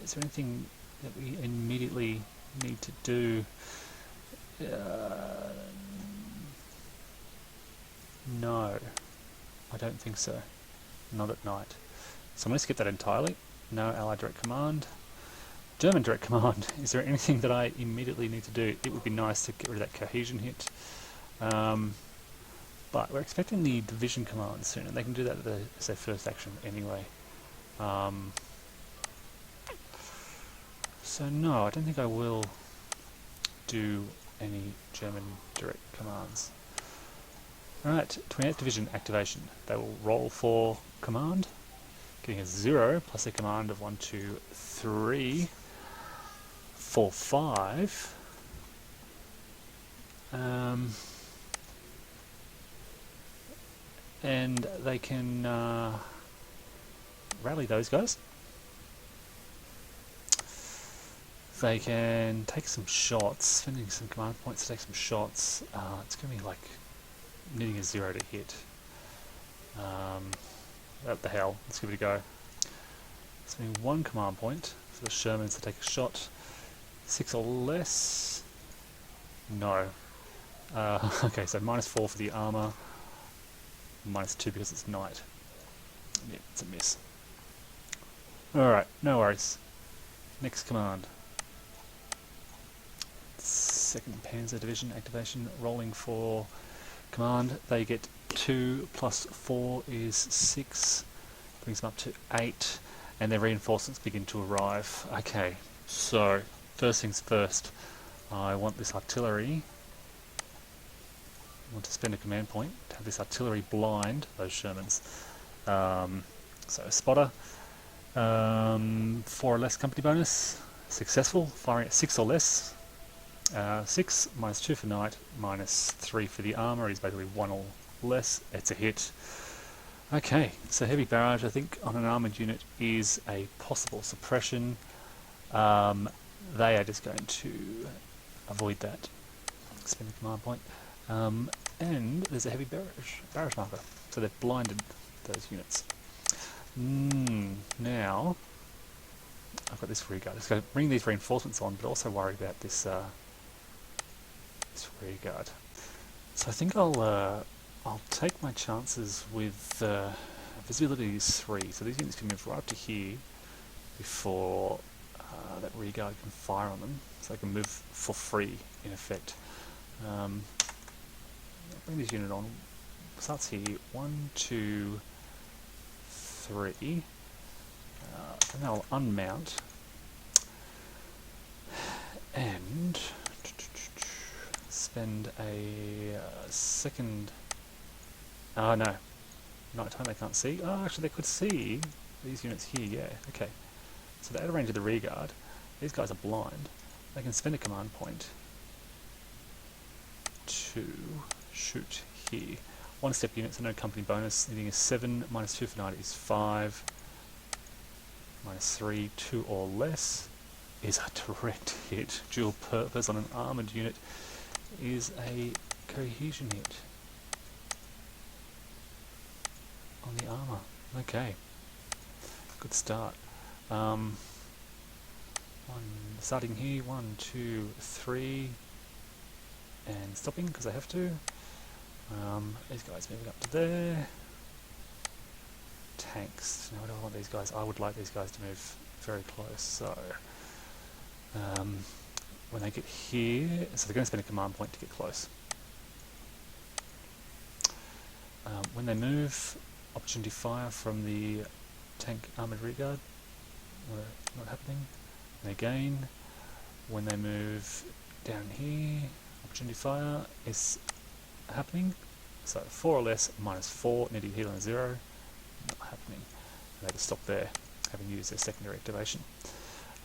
Is there anything that we immediately need to do? No, I don't think so. Not at night. So I'm going to skip that entirely. No Allied direct command. German direct command. Is there anything that I immediately need to do? It would be nice to get rid of that cohesion hit. But we're expecting the division command soon, and they can do that as their first action anyway. So no, I don't think I will do any German direct commands. Alright, 28th Division activation. They will roll for command, getting a 0 plus a command of 1, 2, 3, 4, 5. And they can rally those guys. They can take some shots, spending some command points to take some shots. It's going to be like needing a 0 to hit. What the hell, let's give it a go. Spending 1 command point for the Shermans to take a shot. 6 or less. No. Okay, so minus 4 for the armor. Minus 2 because it's night. Yeah, it's a miss. Alright, no worries. Next command. 2nd Panzer Division activation, rolling for command. They get 2 plus 4 is 6, brings them up to 8, and their reinforcements begin to arrive. Okay, so first things first, I want this artillery. I want to spend a command point to have this artillery blind those Shermans. So spotter, 4 or less company bonus, successful, firing at 6 or less. 6 minus 2 for night, minus 3 for the armor is basically 1 or less. It's a hit. Okay, so heavy barrage I think on an armored unit is a possible suppression. They are just going to avoid that. Spend a command point. And there's a heavy barrage marker, so they've blinded those units. Now, I've got this rearguard. Just going to bring these reinforcements on, but also worry about this this rearguard. So I think I'll take my chances with visibility is 3. So these units can move right up to here before that rearguard can fire on them, so they can move for free in effect. Bring this unit on. Starts here. 1, 2, 3. And they'll unmount. And spend a second. Oh no, nighttime they can't see. Oh, actually they could see these units here. Yeah, okay. So they're out of range of the rearguard. These guys are blind. They can spend a command point to shoot here. One step units, no company bonus. Needing a 7, -2 for night is 5, -3, 2 or less is a direct hit. Dual purpose on an armoured unit is a cohesion hit on the armour. Okay, good start. Starting here, 1, 2, 3, and stopping because I have to. These guys moving up to there. Tanks. Now, I don't want these guys. I would like these guys to move very close. So, when they get here, so they're going to spend a command point to get close. When they move, opportunity fire from the tank armoured rearguard. Not happening. And again, when they move down here, opportunity fire is happening. So 4 or less, -4, needing heal on 0, not happening. And they just stop there, having used their secondary activation.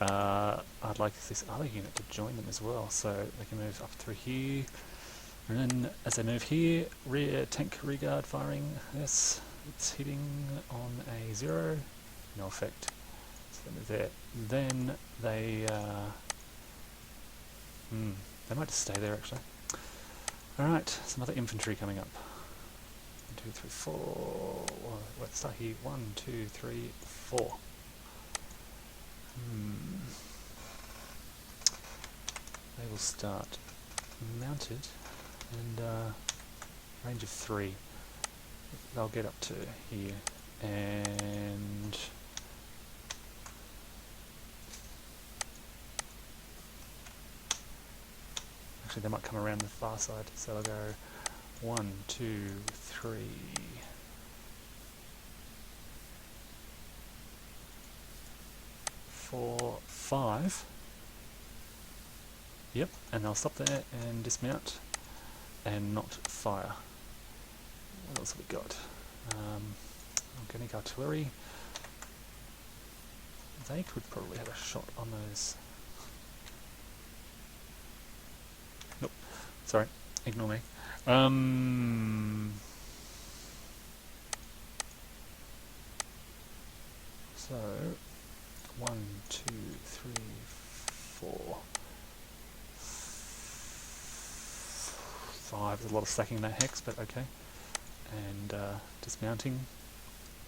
I'd like this other unit to join them as well, so they can move up through here. And then as they move here, rear tank rearguard firing. Yes, it's hitting on a 0, no effect. So they move there. Then they might just stay there actually. Alright, some other infantry coming up. 1, 2, 3, 4. Well, let's start here. 1, 2, 3, 4. They will start mounted and range of 3. They'll get up to here and actually they might come around the far side, so they'll go 1, 2, 3, 4, 5. Yep, and they'll stop there and dismount and not fire. What else have we got? Organic artillery. They could probably have a shot on those. Nope, sorry, ignore me. So 1, 2, 3, 4, 5. There's a lot of stacking in that hex, but okay. And dismounting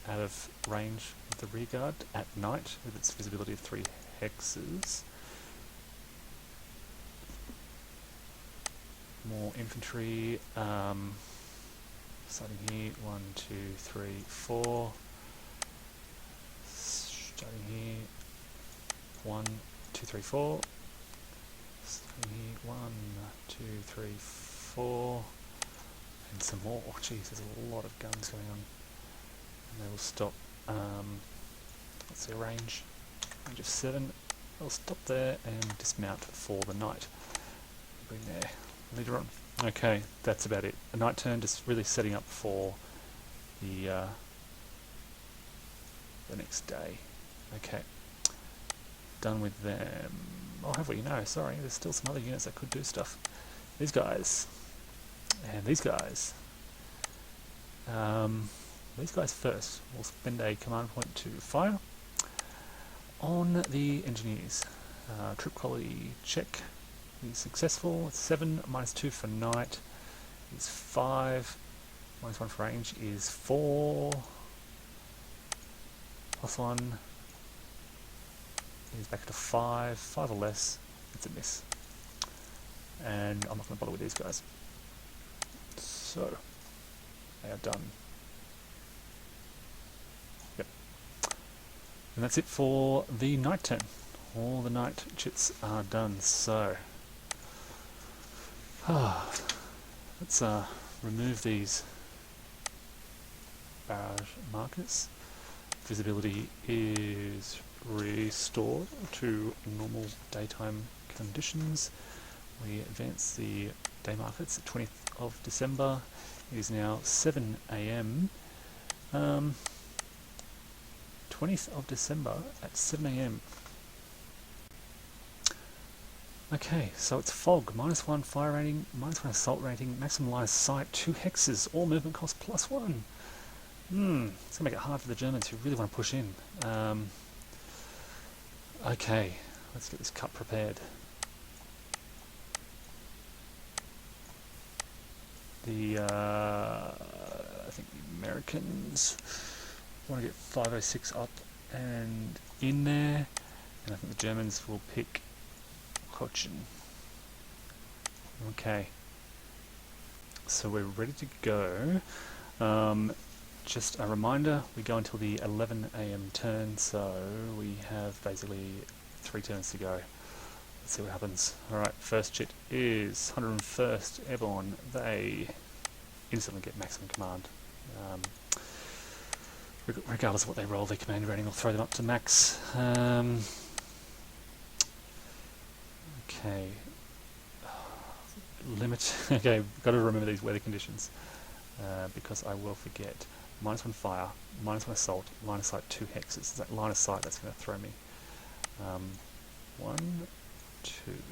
out of range of the rearguard at night with its visibility of 3 hexes. More infantry. Starting here, 1, 2, 3, 4. Starting here, 1, 2, 3, 4. Starting here, 1, 2, 3, 4. And some more. Oh, geez, there's a lot of guns going on. And they will stop. Let's see, range of 7. They'll stop there and dismount for the night. Bring their leader on. Okay, that's about it. A night turn, just really setting up for the next day. Okay, done with them. Oh, have we? No, sorry. There's still some other units that could do stuff. These guys. And these guys. These guys first. We'll spend a command point to fire on the engineers. Troop quality check is successful. 7, -2 for night is 5. -1 for range is 4. +1 is back to 5. 5 or less, it's a miss. And I'm not going to bother with these guys. So, they are done. Yep. And that's it for the night turn. All the night chits are done. So, let's remove these barrage markers. Visibility is restored to normal daytime conditions. We advance the day markets. The 20th of December is now 7 a.m. 20th of December at 7 a.m. Okay, so it's fog, -1 fire rating, -1 assault rating, maximum line of sight, 2 hexes, all movement cost +1. It's going to make it hard for the Germans who really want to push in. Okay, let's get this cut prepared. I think the Americans want to get 506 up and in there, and I think the Germans will pick Chacon. Okay, so we're ready to go. Just a reminder, we go until the 11 a.m. turn, so we have basically 3 turns to go. Let's see what happens. Alright, first chit is 101st Airborne. They instantly get maximum command. Regardless of what they roll, their command rating will throw them up to max. Okay. Limit. Okay, got to remember these weather conditions because I will forget. -1 fire, -1 assault, line of sight 2 hexes. It's that line of sight that's going to throw me. 1, 2.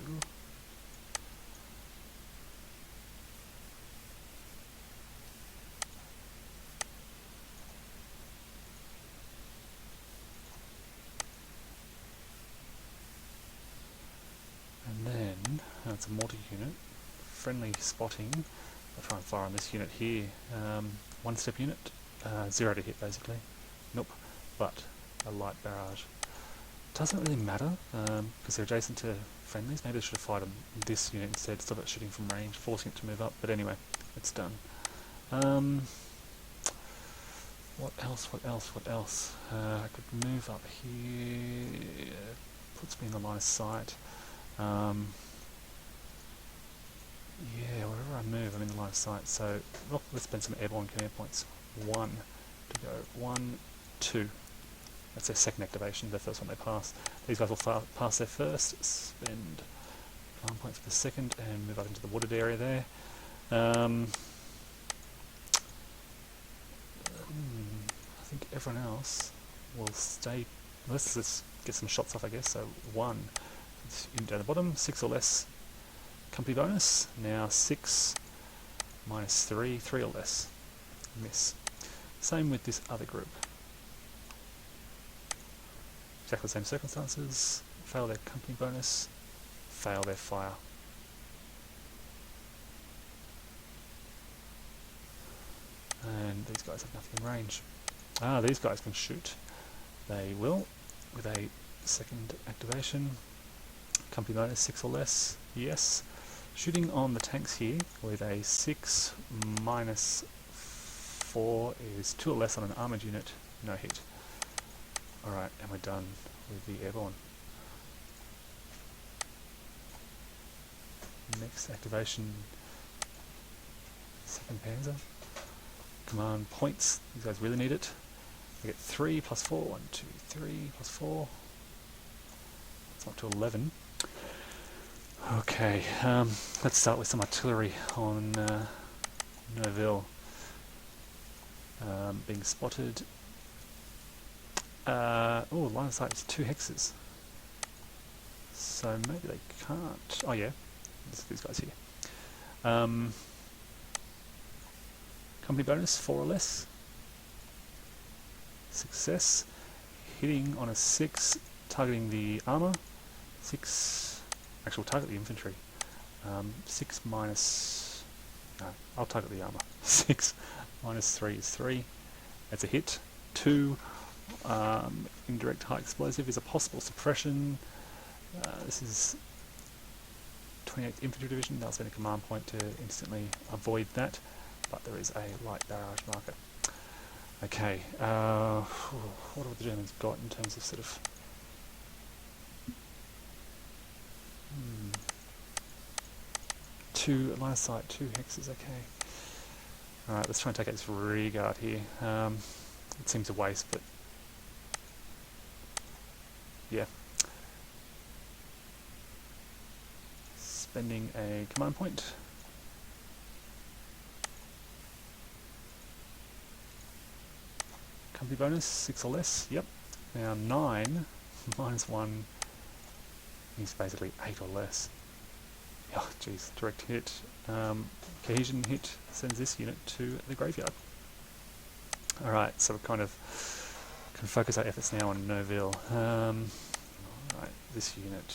And then it's a mortar unit. Friendly spotting. I'll try and fire on this unit here. 1-step unit. 0 to hit basically. Nope. But a light barrage. Doesn't really matter because they're adjacent to friendlies. Maybe I should have fired on this unit instead, stop it shooting from range, forcing it to move up. But anyway, it's done. What else? I could move up here. Puts me in the line of sight. Yeah, wherever I move, I'm in the line of sight. So let's spend some airborne command points. 1 to go. 1, 2. That's their second activation, the first one they pass. These guys will pass their first, spend command points for the second, and move up into the wooded area there. I think everyone else will stay. Let's get some shots off, I guess. So 1, it's in down the bottom, 6 or less. Company bonus. Now 6 -3, 3 or less. Miss. Same with this other group. Exactly the same circumstances. Fail their company bonus. Fail their fire. And these guys have nothing in range. These guys can shoot. They will with a second activation. Company bonus 6 or less. Yes. Shooting on the tanks here with a 6 -4 is 2 or less on an armoured unit. No hit. Alright, and we're done with the airborne. Next activation, 2nd Panzer. Command points, these guys really need it. They get 3 + 4, 1, 2, 3 + 4. It's up to 11. Okay, let's start with some artillery on Noville. Being spotted. Line of sight is 2 hexes. So maybe they can't. Oh yeah, these guys here. Company bonus 4 or less. Success. Hitting on a 6, targeting the armor. 6. Actually, we'll target the infantry. 6 minus. No, I'll target the armor. 6 -3 is 3. That's a hit. 2. Indirect high explosive is a possible suppression. This is 28th Infantry Division. They'll spend a command point to instantly avoid that, but there is a light barrage marker. Okay, what have the Germans got in terms of sort of... Two line of sight, 2 hexes, okay. Alright, let's try and take out this rear guard here. It seems a waste, but Yeah. Spending a command point. Company bonus, 6 or less, yep. Now 9 minus 1 is basically 8 or less. Oh, geez, direct hit. Cohesion hit sends this unit to the graveyard. Alright, so we kind of can focus our efforts now on Noville. Alright, this unit.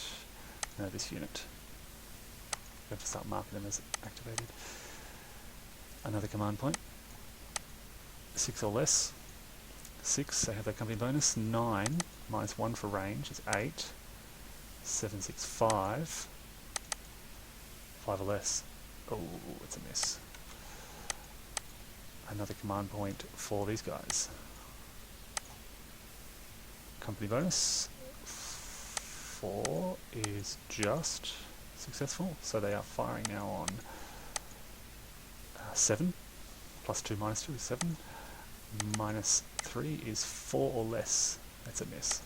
No, this unit. We have to start marking them as activated. Another command point. 6 or less. 6, they have their company bonus. 9 minus 1 for range is 8. 7, 6, 5. 5 or less. Oh, it's a miss. Another command point for these guys. Company bonus. 4 is just successful, so they are firing now on 7. Plus 2 minus 2 is 7. Minus 3 is 4 or less. That's a miss.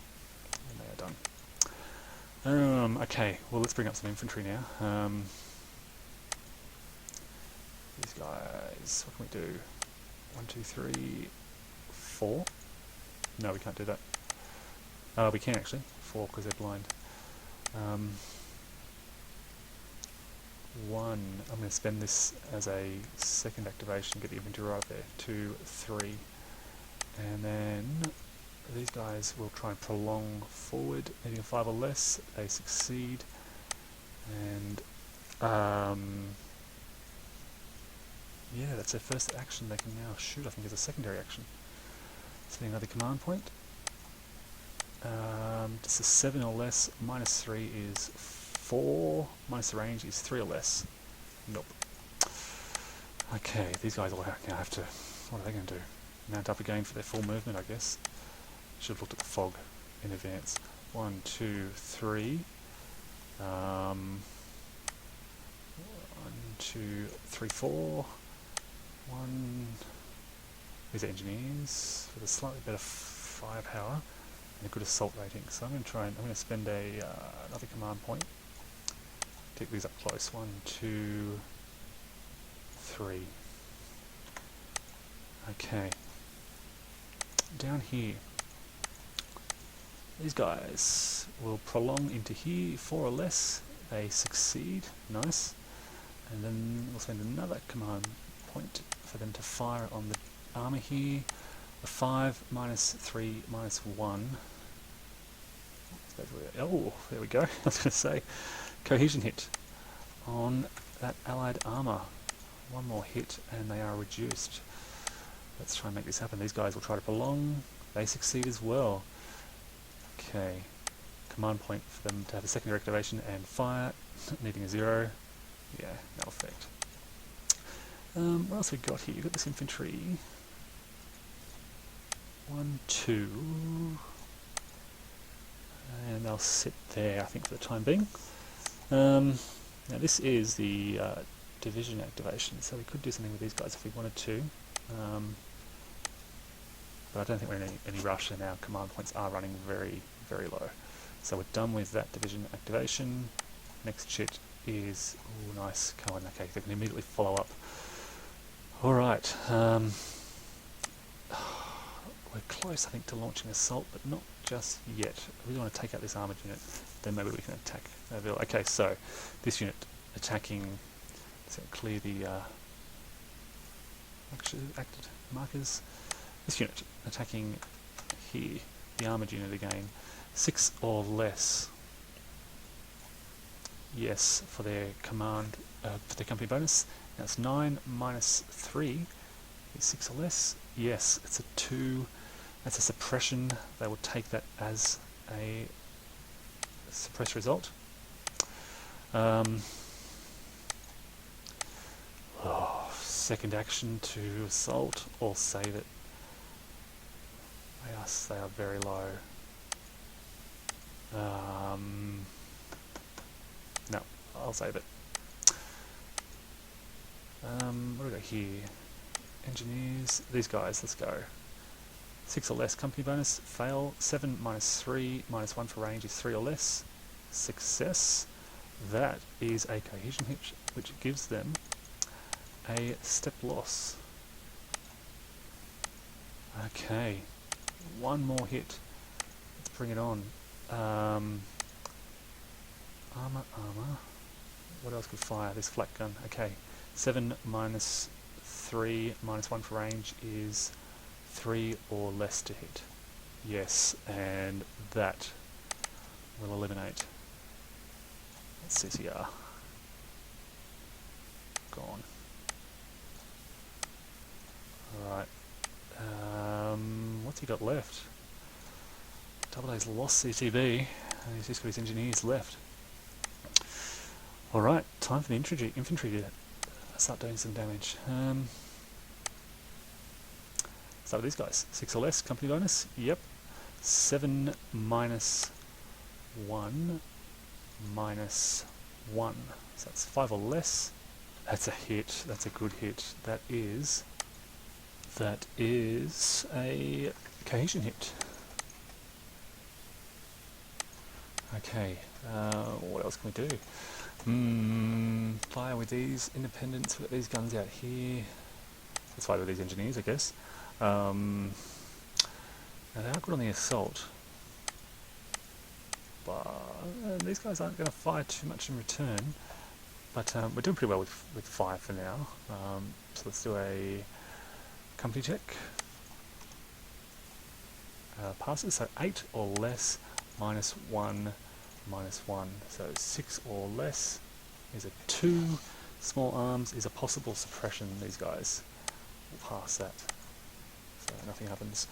And they are done. Okay, well let's bring up some infantry now. These guys, what can we do? 1, 2, 3, 4. No, we can't do that. We can actually. 4 because they're blind. 1, I'm going to spend this as a second activation, get the infantry right up there. 2, 3. And then these guys will try and prolong forward, needing a 5 or less. They succeed. And yeah, that's their first action. They can now shoot, I think, as a secondary action. Setting another command point. Just a 7 or less. Minus 3 is 4. Minus the range is 3 or less. Nope. Okay, these guys will now have to... What are they going to do? Mount up again for their full movement, I guess. Should have looked at the fog in advance. 1, 2, 3. 1, 2, 3, 4. 1. These are engineers with a slightly better firepower and a good assault rating. So I'm going to try and spend another command point. Take these up close. 1, 2, 3. Okay. Down here, these guys will prolong into here, 4 or less. They succeed. Nice. And then we'll spend another command point for them to fire on the armour here. A 5 minus 3 minus 1. Oh, there we go. I was going to say cohesion hit on that allied armour. One more hit and they are reduced. Let's try and make this happen. These guys will try to prolong. They succeed as well. Okay. Command point for them to have a secondary activation and fire, needing a 0. Yeah, no effect. What else we got here? You've got this infantry. 1, 2. And they'll sit there, I think, for the time being. Now this is the division activation, so we could do something with these guys if we wanted to. But I don't think we're in any rush, and our command points are running very, very low. So we're done with that division activation. Next shit is, oh nice, Chacon. Okay, they can immediately follow up. Alright, we're close I think to launching assault, but not just yet. I really want to take out this armoured unit, then maybe we can attack Noville. Okay, so this unit attacking, so clear the acted markers. This unit attacking here, the armoured unit again, 6 or less. Yes, for their command, for their company bonus. Now it's 9 minus 3 is 6 or less. Yes, it's a 2. That's a suppression. They will take that as a suppress result. Second action to assault or save it. Yes, they are very low. No, I'll save it. What do we got here? Engineers, these guys, let's go. 6 or less, company bonus, fail. 7 minus 3, minus 1 for range is 3 or less, success. That is a cohesion hit, which gives them a step loss. Okay, one more hit. Let's bring it on. Armor. What else could fire? This flak gun. Okay, 7 minus 3 minus 1 for range is 3 or less to hit. Yes, and that will eliminate. CCR. Gone. Alright. What's he got left? Double A's lost CTB, and he's just got his engineers left. Alright, time for the infantry to start doing some damage. Start with these guys. 6 or less, company bonus. Yep. 7 minus 1 minus 1. So that's 5 or less. That's a hit. That's a good hit. That is a cohesion hit. Okay, what else can we do? Fire with these independents. We've got these guns out here. Let's fire with these engineers, I guess. Now they are good on the assault, but these guys aren't going to fire too much in return. But we're doing pretty well with fire for now. So let's do a company check. Passes, so 8 or less, minus 1, minus 1. So 6 or less is a 2. Small arms is a possible suppression. These guys will pass that. So nothing happens.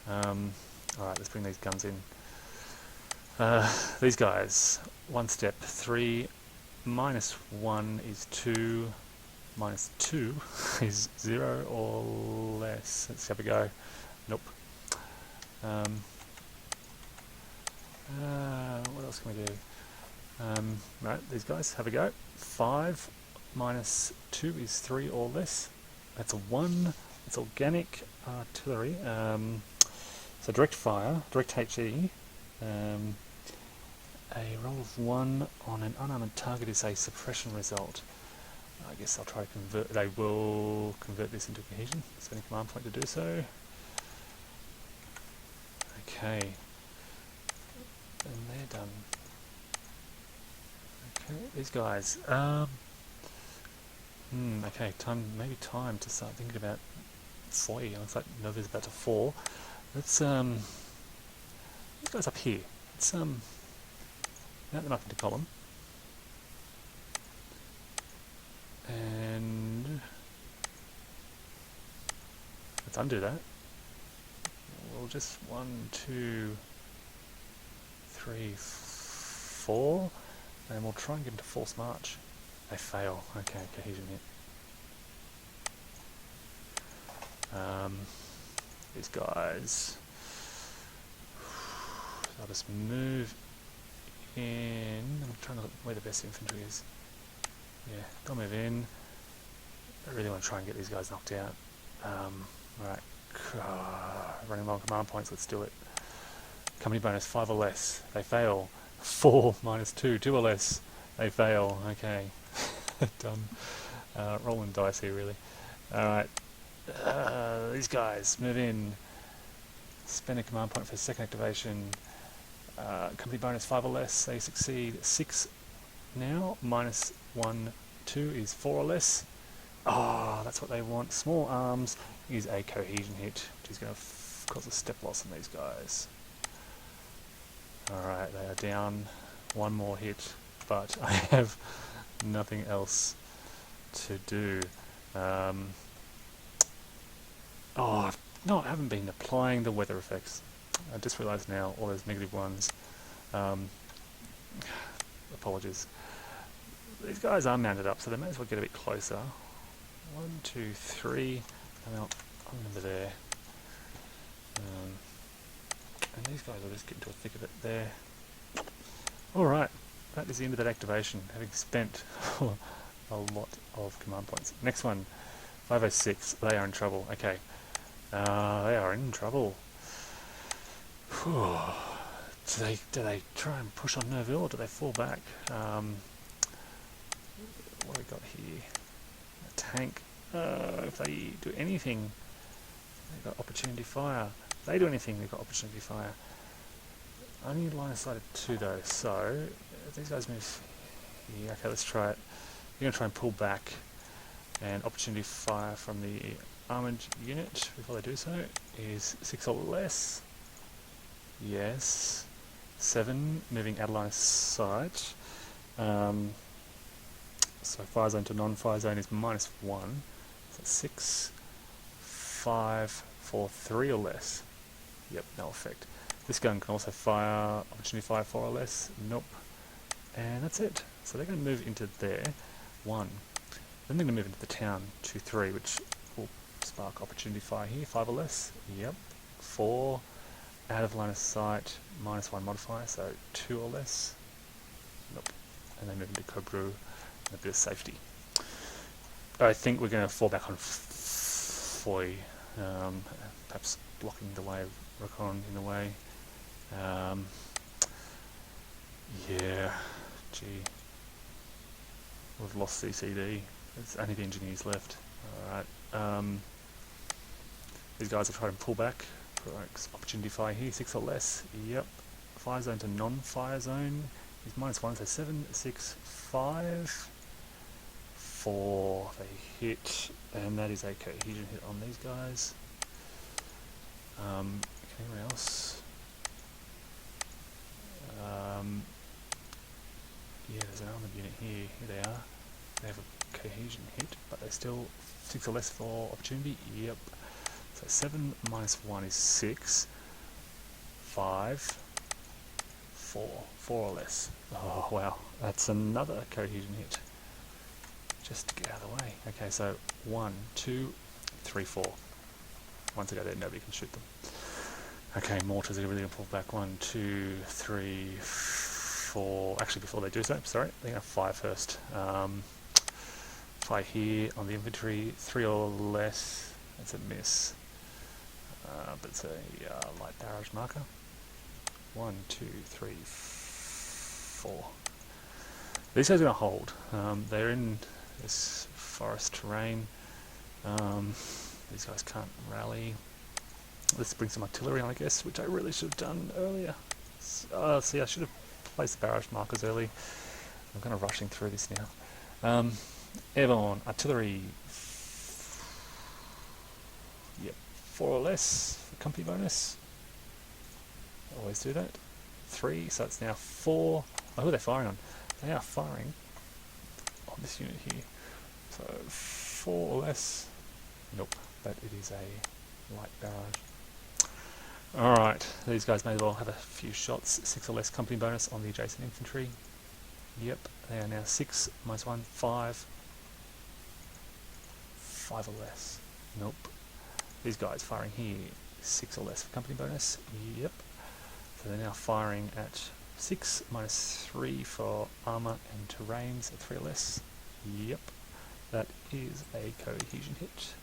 Alright, let's bring these guns in. These guys, 1 step, 3, minus 1 is 2, minus 2 is 0 or less. Let's have a go. Nope. What else can we do? Right, these guys, have a go. 5 minus 2 is 3 or less. That's a 1. It's organic artillery. So direct fire, direct HE. A roll of 1 on an unarmored target is a suppression result. I guess I'll try to convert. They will convert this into cohesion. Spend a command point to do so. Okay. And they're done. Okay, these guys. Okay, maybe time to start thinking about foy. Looks like Noville's about to fall. Let's these guys up here. Let's mount them up into column. And let's undo that. We'll just 1, 2, 3, 4, and we'll try and get into force march. They fail. Okay, cohesion hit. These guys. I'll just move in. I'm trying to look where the best infantry is. Yeah, they'll move in. I really want to try and get these guys knocked out. Alright. Running low on command points, let's do it. Company bonus, 5 or less. They fail. 4 minus 2, 2 or less. They fail. Okay. Done. Rolling dice here, really. Alright. These guys, move in. Spend a command point for second activation. Company bonus 5 or less. They succeed. 6 now. Minus 1, 2 is 4 or less. Oh, that's what they want. Small arms is a cohesion hit, which is going to cause a step loss on these guys. Alright, they are down. One more hit, but I have nothing else to do. I haven't been applying the weather effects. I just realised now all those negative ones. Apologies. These guys are mounted up, so they may as well get a bit closer. 1, 2, 3. I'm over there. And these guys will just get into the thick of it there. Alright, that is the end of that activation, having spent a lot of command points. Next one, 506, they are in trouble. Okay. They are in trouble. Whew. Do they try and push on Noville, or do they fall back? What do we got here? A tank. If they do anything, they've got opportunity fire. If they do anything, they've got opportunity fire. Only line of sight of 2 though, so if these guys move here, okay, let's try it. You're going to try and pull back, and opportunity fire from the armoured unit before they do so is 6 or less. Yes. 7, moving out of line of sight. So fire zone to non-fire zone is -1. So 6, 5, 4, 3 or less. Yep, no effect. This gun can also fire, opportunity fire 4 or less. Nope. And that's it. So they're going to move into there, 1. Then they're going to move into the town, 2, 3, which will spark opportunity fire here, 5 or less. Yep. 4, out of line of sight, -1 modifier, so 2 or less. Nope. And they move into Cobru, and a bit of safety. I think we're going to fall back on Foy, perhaps blocking the way of Chacon in a way. Yeah, gee, we've lost CCD. It's only the engineers left. Alright, these guys are trying to pull back. Opportunity fire here, 6 or less. Yep. Fire zone to non-fire zone is -1, so 7, 6, 5, 4. They hit, and that is a cohesion hit on these guys. Anyone else? Yeah, there's an armoured unit here. Here they are. They have a cohesion hit, but they still 6 or less for opportunity. Yep. So 7 -1 is 6. 5, 4. 4 or less. Oh wow, that's another cohesion hit. Just to get out of the way. Okay, so 1, 2, 3, 4. Once they go there, nobody can shoot them. Okay, mortars are really going to pull back. 1, 2, 3, 4. Actually, before they do so, sorry, they're going to fire first. Fire here on the infantry, 3 or less. That's a miss. But it's a light barrage marker. 1, 2, 3, 4. These guys are going to hold. They're in this forest terrain. These guys can't rally. Let's bring some artillery on, I guess, which I really should have done earlier. See, I should have placed the barrage markers early. I'm kind of rushing through this now. Airborne, artillery. Yep, 4 or less for company bonus. Always do that. 3, so it's now 4. Oh, who are they firing on? They are firing on this unit here. So 4 or less. Nope, but it is a light barrage. Alright, these guys may as well have a few shots. 6 or less company bonus on the adjacent infantry. Yep, they are now 6, -1, 5. 5 or less. Nope. These guys firing here, 6 or less for company bonus. Yep. So they're now firing at 6, -3 for armour and terrain, so 3 or less. Yep. That is a cohesion hit.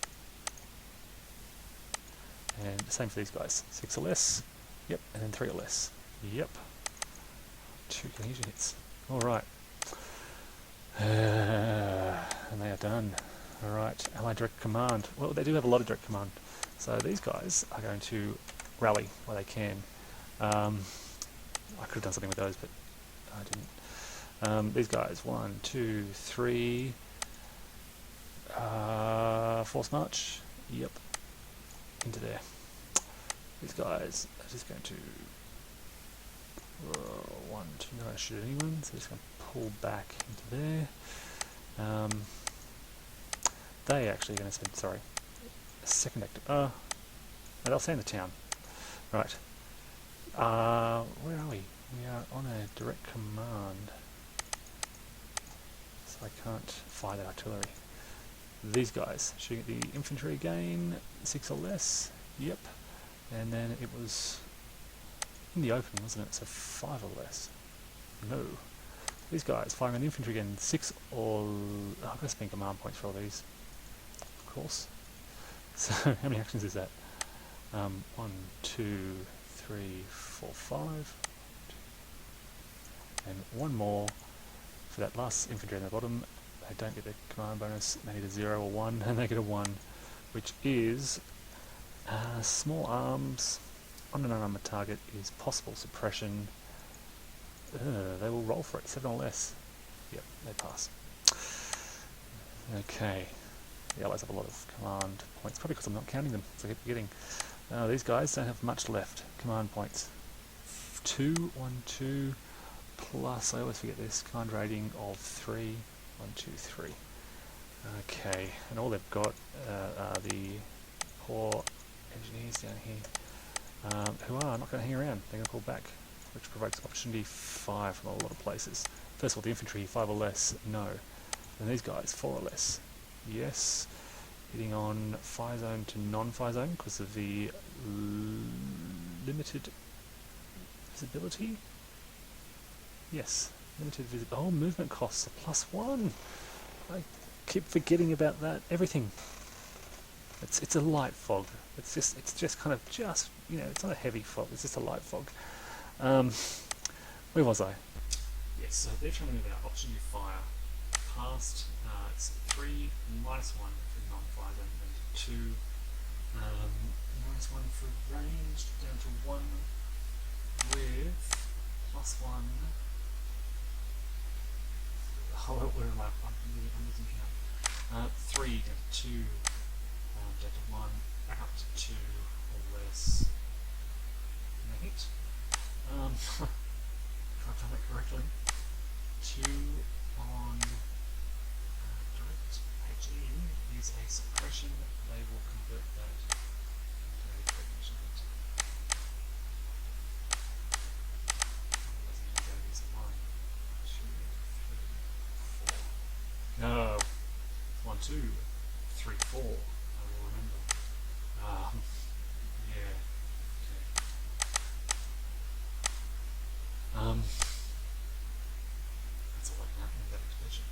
And same for these guys, 6 or less. Yep. And then 3 or less. Yep. 2 cohesion hits. Alright. And they are done. Alright, Allied Direct Command. Well, they do have a lot of direct command. So these guys are going to rally where they can. I could have done something with those, but I didn't. These guys, 1, 2, 3. Force march. Yep. Into there. These guys are just going to 1, 2, not shoot anyone, so just going to pull back into there. They actually are going to send, sorry, a second active. They'll stay in the town. Right. Where are we? We are on a direct command, so I can't fire that artillery. These guys shooting at the infantry again, 6 or less. Yep. And then it was in the open, wasn't it? So 5 or less. No. These guys firing on infantry again, 6 or... Oh, I've got to spend command points for all these. Of course. So how many actions is that? 1, 2, 3, 4, 5. And one more for that last infantry on the bottom. They don't get the command bonus, they need a 0 or 1, and they get a 1, which is small arms on an unarmored target is possible suppression. They will roll for it, 7 or less. Yep, they pass. Okay, the allies have a lot of command points, probably because I'm not counting them, so I keep forgetting. These guys don't have much left. Command points. 2, 1, 2, plus, I always forget this, command rating of 3, 1, 2, 3. Okay, and all they've got are the poor engineers down here, who are not going to hang around, they're going to pull back, which provokes opportunity 5 from a lot of places. First of all, the infantry, 5 or less, no. And these guys, 4 or less, yes. Hitting on fire zone to non-fire zone because of the limited visibility. Yes, limited visibility. Oh, movement costs are +1. I keep forgetting about that. Everything. It's a light fog. It's just kind of it's not a heavy fog. It's just a light fog. Where was I? Yes, so they're telling me about opportunity fire. Past, it's 3 -1 for non-fire zone, and 2 -1 for ranged, down to 1 with +1. Oh, where am I? I'm losing count. 3 down to 2, down to 1, back up to 2 or less. Hit. If I've done it correctly. 2 on direct HE is a suppression. They will convert that into a recognition hit. No. 1, 2, 3, 4. I will remember. Yeah. Okay. That's all I can happen with that expedition.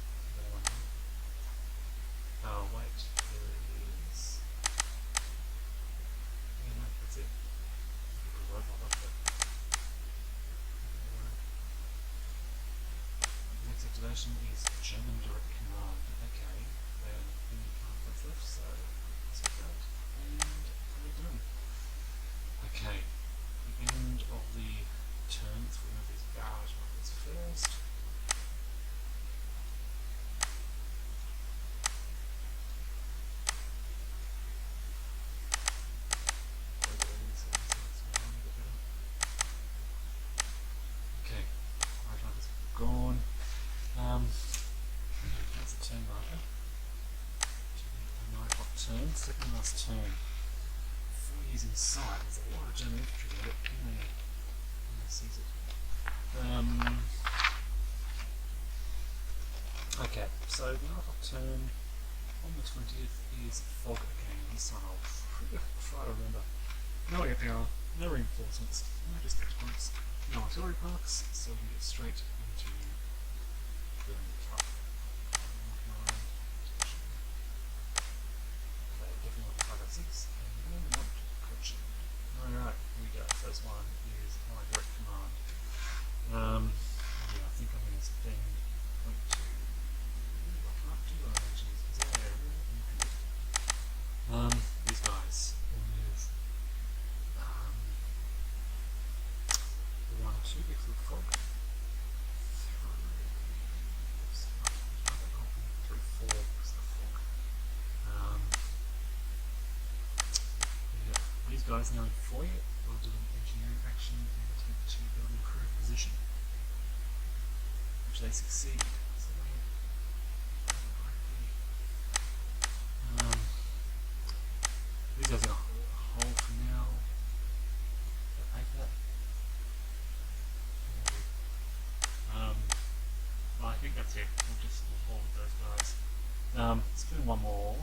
Oh wait, there it is. Yeah, no, that's it. Put a robot up there. Next activation is German Direct Command. Okay, they don't have any command points left, so let's hit that. And we're done. Okay, the end of the turn, let's remove these barrage markers first. Okay, barrage markers gone. That's a turn marker. 9 o'clock turn, second last turn. 4 years in sight, there's a lot of German infantry there, but can they seize it? Okay, so the 9 o'clock turn on the 20th is fog again. This time I'll try to remember. No air power, no reinforcements, no dispatch points, no artillery parks, so we get straight into building the truck. They definitely want 506 and then not coaching. Alright, here we go. First one is my direct command. Yeah, I think I'm going to spend 0.2. I can't do ranges because they're infinite. These guys will move 1, 2 because of the fog. 3, 4 because of the fog. Yeah, these guys now in foyer will do an engineering action and attempt to build an improved position, which they succeed. So these guys are going to hold for now. They'll pay for that. Well, I think that's it. We'll hold with those guys. Let's do one more.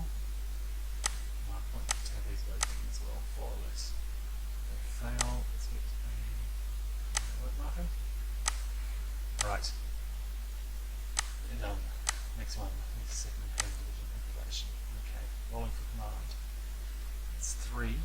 I'd like to have these guys in as well, 4 or less. They fail. Let's get a network marker. Right. They're done. Next one is second hand division activation. Okay, rolling for command. It's 3.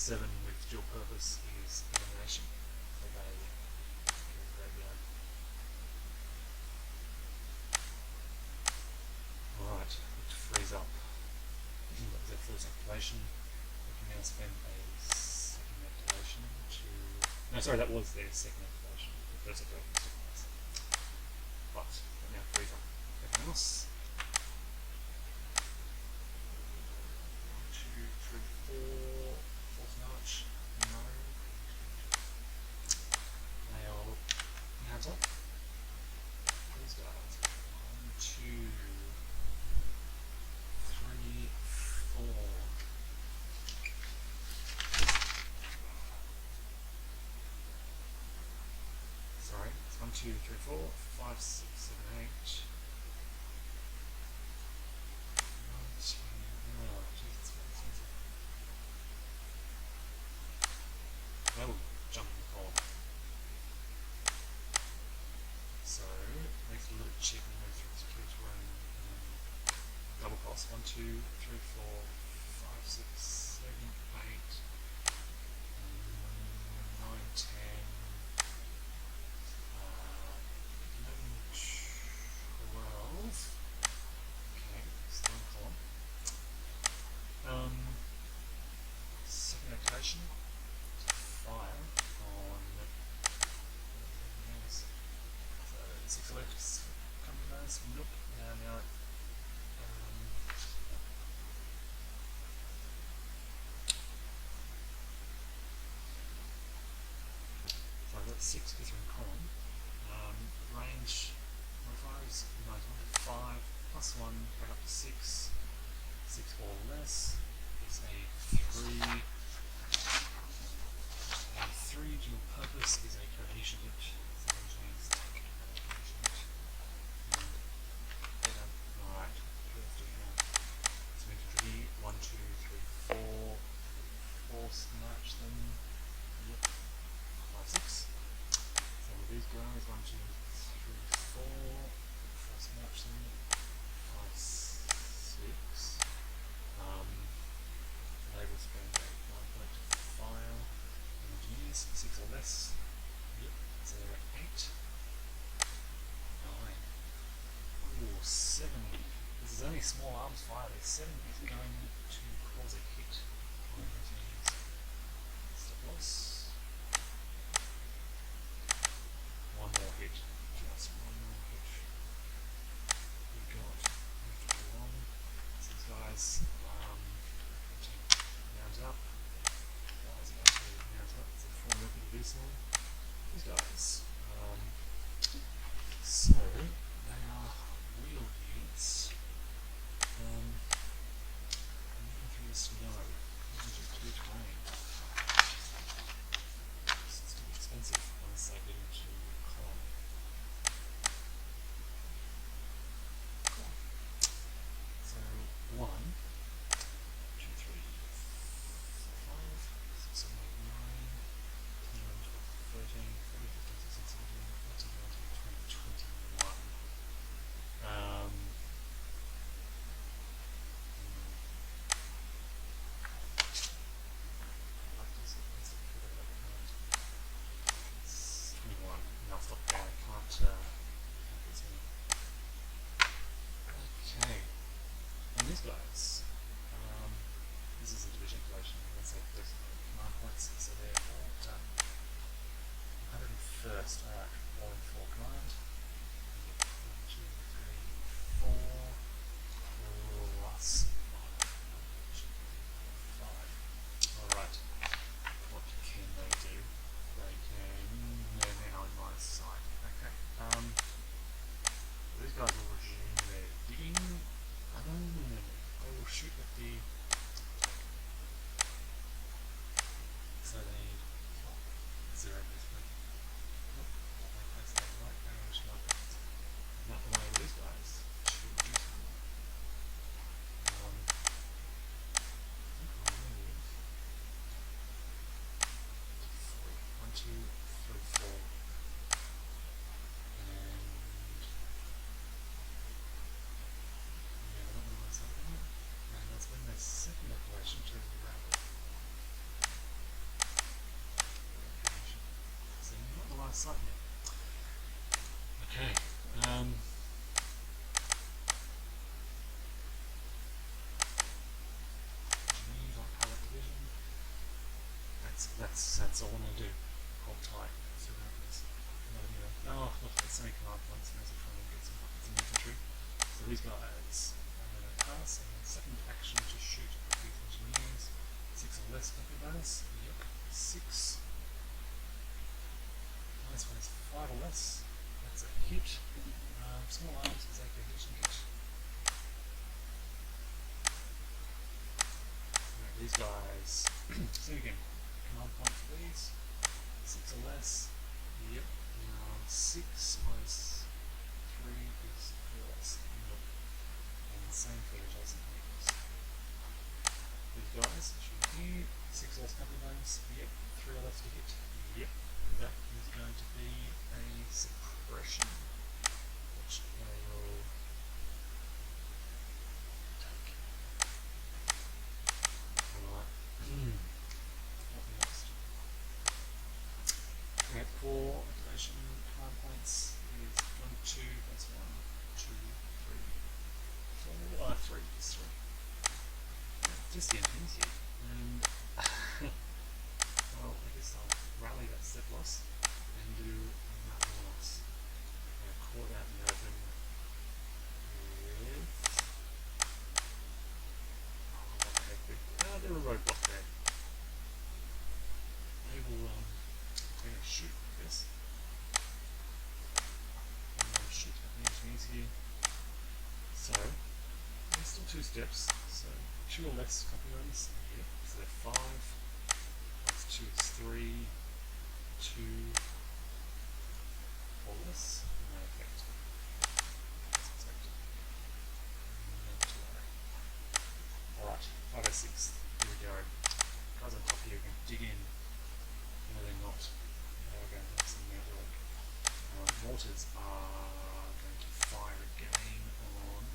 7 with dual purpose is elimination. So they graveyard. Alright, let's freeze up. That was our first activation. We can now spend a second activation to... No, sorry, that was their second activation. The first activation was second place. But now freeze up everything else. 1, 2, 3, 4. Fourth march. No. They all mount up. These guys. 1, 2, 3, 4. Sorry, it's 1, 2, 3, 4, 5, 6, 7, 8. 19. Oh, geez, it's very expensive. That will jump in the column. So, makes it a little cheap and move through this key to run double cost. 1, 2, 3, 4, 5, 6, 7, 8, 9, 10, 11, 12. Okay, still in the column. Second activation. Fire on. Yes. So 6 electrics. Company bonus. Nope. Now. So I've got 6 different column. Range modifiers, 5 plus 1, back up to 6. 6 or less is a 3. A 3 dual purpose is a cohesion hit. So that means cohesion hit. Alright, what else do we have? So we can be 1, 2, 3, 4. Force match them. Yep. 5, 6. So with these guys, 1, 2, 3, 4. Force match them. 5, 6. They will spend a 1 point to fire and use 6 or less. Yep. So they're at 8. 9. Ooh, 7. This is only small arms fire. There's 7 is going to cause a hit on those enemies. Stop loss. 1 more hit. Just 1 more hit. We got. Move to go on. These guys. Mount up. Why is it actually mount up? It's a 4 movement to do so. These guys. So they are wheeled units. Moving through the snow. Moving through terrain. This is too expensive unless they get into column. Cool. So 1, 2, 3, 4, 5, 6, 7, 8, 9, 10, 11, 12, 13, 14, 15, 16, 17, 18, 19, 20, 21. It's 21. I'll stop there. I can't get any. Okay. And these guys, this is a division activation. Let's say first command points, so they're all done. 101st, alright, rolling 4 command. 1, 2, 3, 4, plus 5. 5. Alright, what can they do? They can, they're now in my side. Okay, these guys will resume their digging. They will that's all I'm going to do. Hold tight. See what happens. Oh, look, that's so many command points. Maybe I'll try and get some infantry. So these guys, I'm going to pass, and then second action to shoot these engineers. 6 or less copy bonus. Yep. 6. Nice one is 5 or less. That's a hit. Small arms is like a hit and hit. Right, these guys. So again, command point for these. 6 or less. Yep. 6 minus 3 is 4 less. Nope. And the same for the adjacent units. These guys should be 6 less company bonus. Yep. 3 or less to hit. Yep. That is going to be a suppression, which they will take. Alright. What next? We have 4 activation command points. Is 1, 2, that's 1, 2, 3, 4, 3 is 3. Just the enemies here. And well, I guess I'll rally that step loss and do nothing else. Caught out in the open with. They're a roadblock there. They will they're going to shoot this. I'm going to shoot at the engineers here. So there's still 2 steps. So 2 or less copy runs. Yep. So they're 5. 2 is 3, 2 or less, no effect. That's expected. Alright, 506, here we go. Guys on top here are going to dig in. No, they're not. They are going to have some network. Mortars are going to fire again on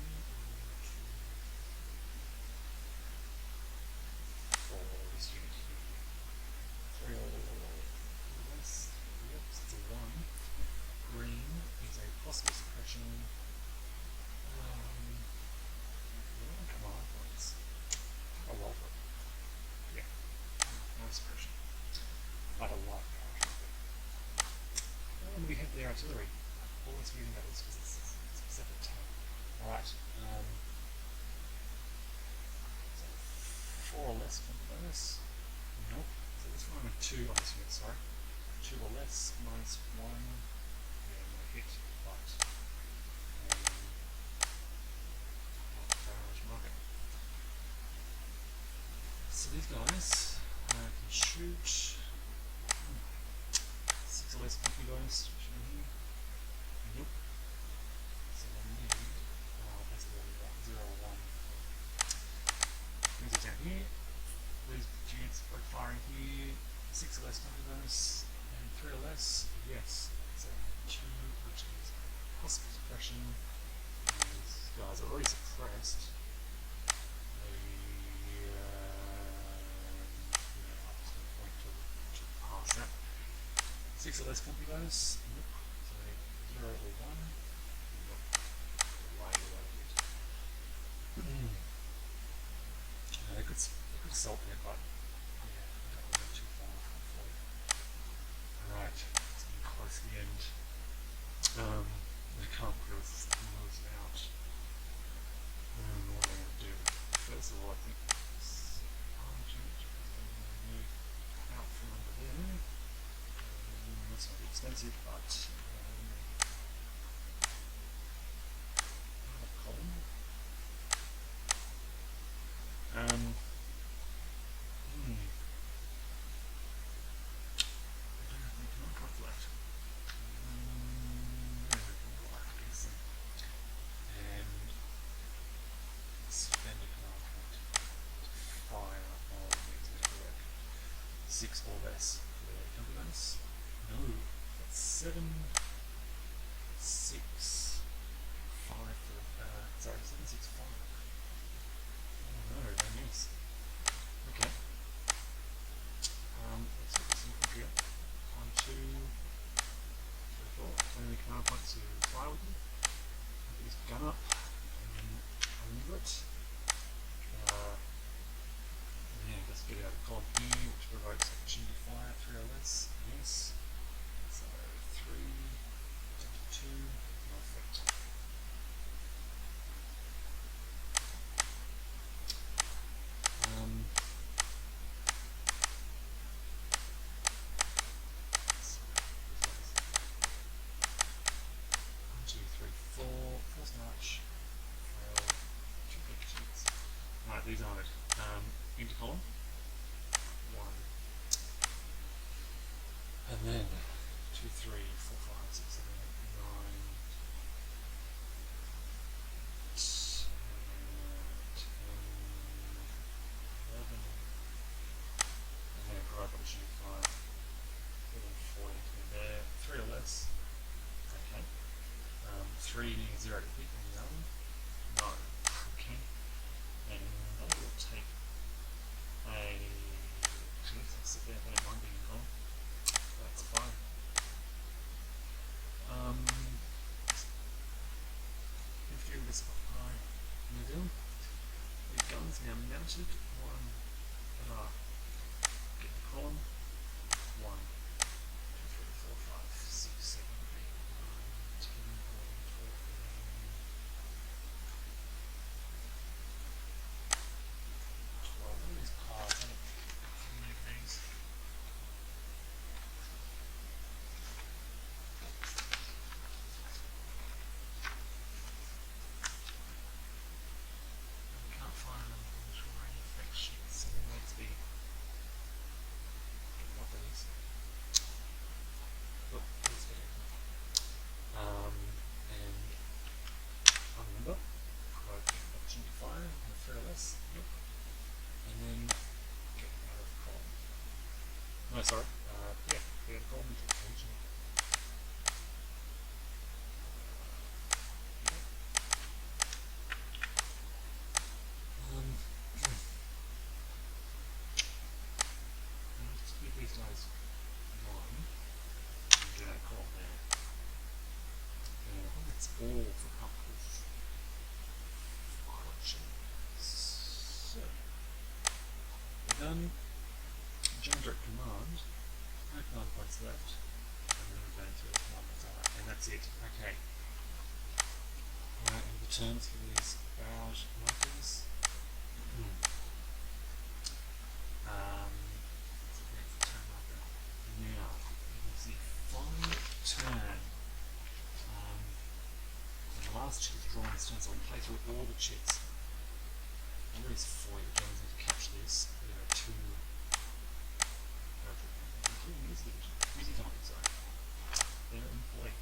4 this unit here. 3 or less. Yep, so it's a 1. Green is a possible suppression. Command points. I'll roll for it. Yeah, no suppression. I don't like parachute. When we have the artillery, always using that because it's a specific time. Alright. So 4 or less from the bonus. Nope. So this one I'm a 2 on this unit, sorry. 2 or less, minus 1. Yeah, no hit, but barrage marker. So these guys can shoot 6 or less company bonus. Should we here? Nope. So I need that's a 0 or 1. Brings it down here. These units are firing here. 6 or less company bonus, and 3 or less, yes. So 2, which is possible suppression. These guys are already suppressed. I'm just going to point to pass that. 6 or less company bonus. Nope. So 0 or 1. Nope. Way away a bit. They could assault there, but yeah, I don't want to go too far for it. Alright, it's getting close to the end. They can't really move out. What are they going to do? First of all, I think this Argent is going to move out from under there. That's not expensive, but column. I don't have any command points left. And spend a command point to fire on these network. 6 or less for the company bonus. No, that's 7, 6, 5 for sorry, 7, 6, 5. Oh no, they miss. Okay. Let's get this infantry up. 1, 2, 3, 4. Only command points to fire with you. Get this gun up and over it. Yeah, let's get out of the column here, which provokes action to these are it. Into column. 1. And then 2, 3, 4, 5, 6, 7, 8, 9, 10, 11, and then a right position 5, 14, there, 3 or less. Okay. 3 needing 0 to hit on the other. No. Okay. And I will take a. Actually, let's sit there. I don't mind being in column. That's fine. If you this high Noville, your gun's now mounted. 1. Get the column. 1, 2, 3, 4, 5, 6, 7, 8, 9, 10, 11, 12. All these parts, I don't need these. I can't find them. I'm not sure any effect sheets. So they need to be. What these? Look, here's the and I remember, provoke opportunity fire, and 3 or less. Yep. And then get out of column. No, sorry. Yeah, get out of column into region. Just give these guys 1 and get out of column there. And I think that's all for a couple of options. So, we're done. Join direct command. No command points left. And then we're going through the command points. Alright, and that's it. Okay. Alright, and the terms for these barrage markers. So that's the turn marker. Now, you can see final turn. And the last chit is drawn this turn, so we'll play through all the chits. And there is 4 the games need to capture this. There are 2 music company, sorry. They're employed.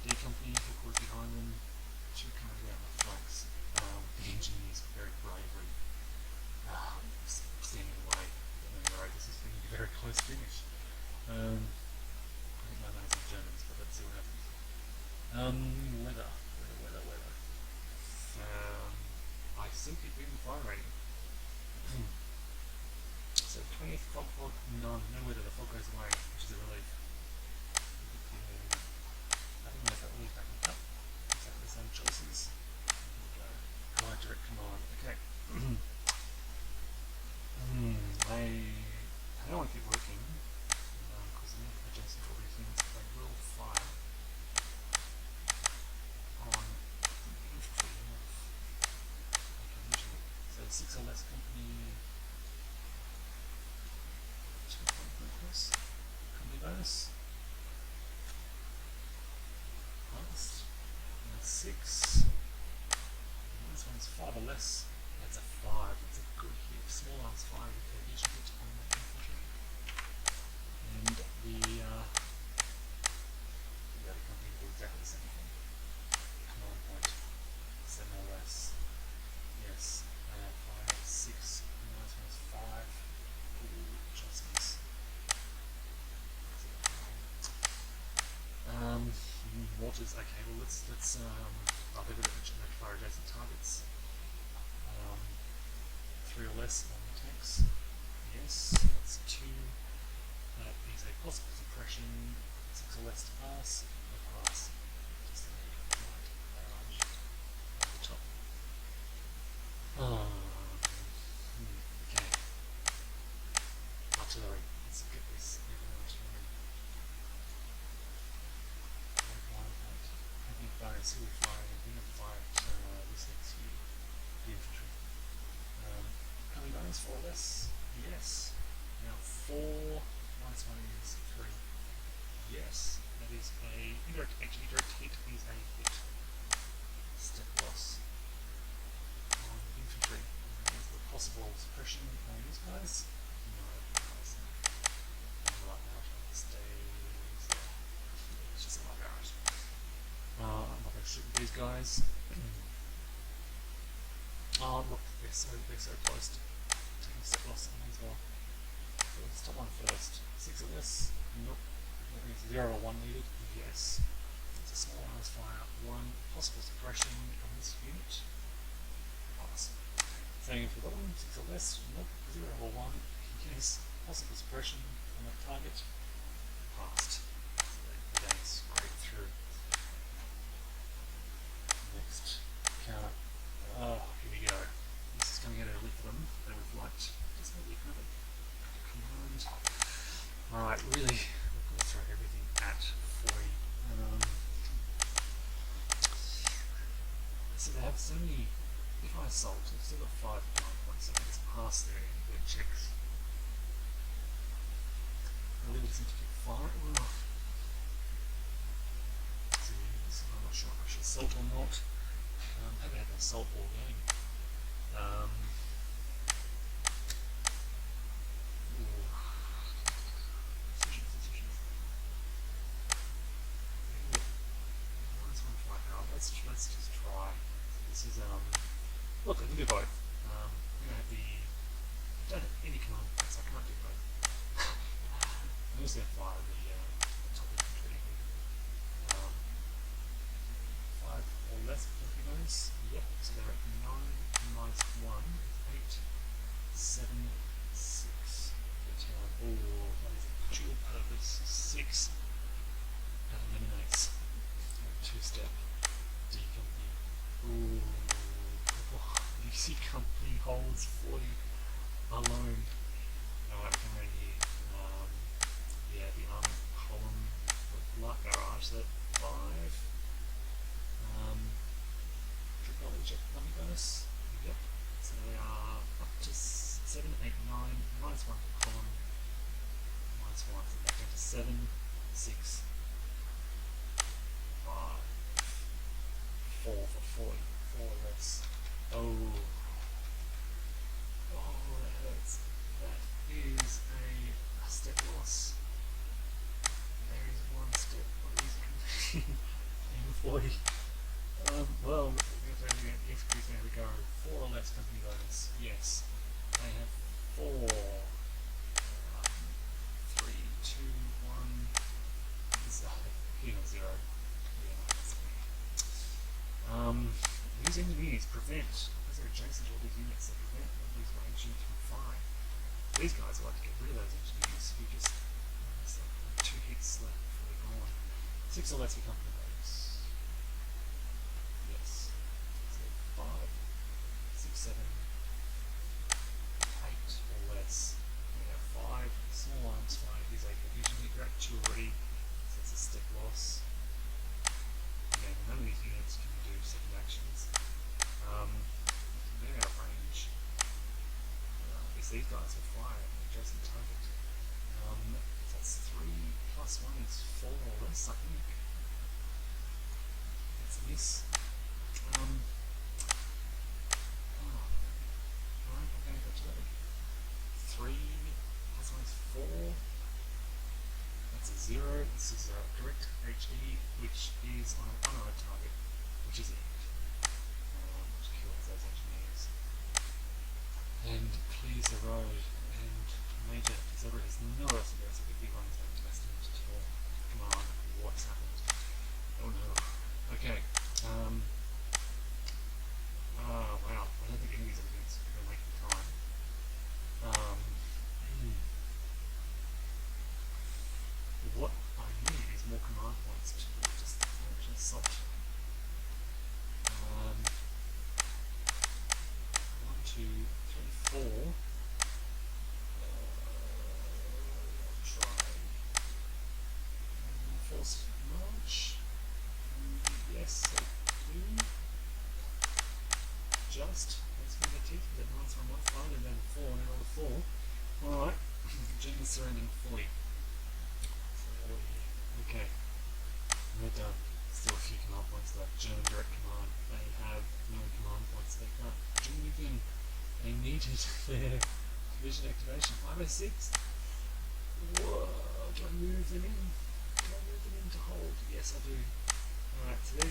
D company, headquarters behind them, 2 coming out on the flanks. The engineers very bravely standing away. This is going to be a very close finish. I think my name's in Germans, but let's see what happens. Weather. I simply bring the fire rating. So 20th fog, none, no weather, the fog goes away, which is a relief. I don't know if that will be back in up. Exactly the same choices. Here we go. Allied direct command. Okay. I don't want to keep working because they're not adjacent to all these things, but they will fire on the infantry. So 6 or less company. 2 point bonus. Company bonus. Last. And 6. And this one's 5 or less. That's a 5. That's a good hit. Small arms 5 with their vision hit on the infantry. And the other company will do exactly the same thing. Command point. 7 or less. Yes. 5, 6. And this one's 5. Ooh, adjustments. Waters. Okay. Well, let's. I'll be able to fire adjacent targets. 3 or less on the tanks. Yes. That's 2. That is a possible suppression. 6 or less to pass. No pass. Just a light barrage at the top. Okay. Artillery. Let's get this. Artillery. Heavy bonus. Who we fire? We have 5. This next you. The infantry. Coming bonus 4 or less. Yes. Now 4. Minus 1 is 3. Yes. That is a indirect. Actually, direct hit is a hit. Step loss on infantry. There's the guys? No, guys. Like that. Stays there. It's just like that. I'm not going to shoot these guys. Oh, look, they're so close to taking step loss on me as well. So let's top one first. 6 or less? Nope. That means 0 or 1 needed? Yes. It's a small arms fire. 1 possible suppression on this unit. Pass. Same for the other one. 6 or less? Nope. 0 or 1? Yes. Possible suppression on that target. Passed. So they gain straight through. Next counter. Oh, here we go. This is coming out early for them. They would like just maybe kind of command. Alright, really, we've got to throw everything at 40. So they have so many. If I assault, they've still got 5 command points, so they just pass their checks. I really seem to keep firing. Oh. So I'm not sure if I should assault or not. Haven't had an assault all game. Decisions. Let's just try. This is look, I can do both. I'm gonna have I don't have any command points, so I can't do both. I'm just gonna fire the top infantry. 5 or less infantry guys. Yep, so they're at 9 minus 1 is 8, 7, 6. Oh, that is a dual purpose. 6. That eliminates 2-step D company. Ooh, DC company holds 40 alone. Alright, come around here. Yeah, the armor column with light barrage, so 5. Triple eject dummy bonus. Yep. So they are up to 7, 8, 9, minus 1 for column, minus 1, so back down to 7, 6, 5, 4 for 40, 4 less. Oh, that hurts. That is a step loss. There is 1 step. What is it? And 40. Well, there we go. 4 or less company bonus. Yes. They have 4. 3, 2, 1. This is heal 0. Yeah, that's me. Use enemies. Prevent. Those are adjacent to all these units that prevent all these range units from firing. These guys would like to get rid of those engineers. You just 2 hits left before they're gone. 6 or less for company bonus. Yes. So 5, 6, 7, 8 or less. We have 5 small arms fire is a division hit. You're at 2 already, so it's a step loss. Again, none of these units can do second actions. They're out of range. These guys will fire at an adjacent target. That's 3 plus 1 is 4 or less, I think. That's a miss. Alright, okay, got to that. 3 plus 1 is 4. That's a 0. This is a direct HE, which is on an unarmed target, which is it. Which kills those engineers. And clears the road. And Major Zebra has no else to go, so if he runs out to Bastogne to tell command what's happened. Oh no. Okay. Wow. I don't think any of these enemies are going to make the time. What I need is more command points to just launch an assault. 1, 2, 3, 4. I'll try forced march. Yes, I do. Just. Let's get the teeth. That nice one, 1, 5, and then 4, and then all 4. Alright. German surrendering fully. Okay. We're done. Still a few command points left. German direct command. They have no command points. They can't do anything. They needed their Vision activation. 506. Whoa, do I move them in? Do I move them in to hold? Yes, I do. Alright, so there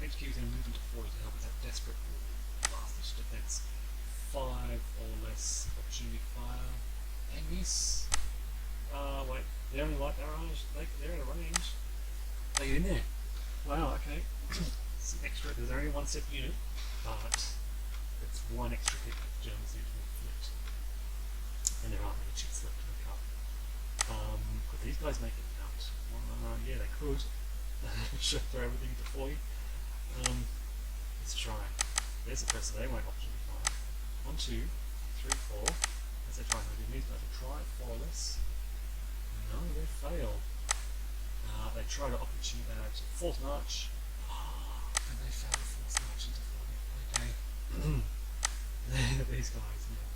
HQ is going to move into 40 to help with that desperate blast defense. 5 or less opportunity fire. They miss. Wait, they're only light barrage. They're in a range. They get in there. Wow, okay. Some extra. There's only 1 step unit, but it's 1 extra hit that Germans need to inflict. And there aren't many chits left in the cup. Could these guys make it out? Yeah, they could. Should throw everything to 40. Let's try. There's the person they won't option fire. 1, 2, 3, 4. As they try and move these guys to try 4 or less. No, they fail. They try to opportunity fourth march. And they fail the fourth march into 40. Okay. These guys, yeah.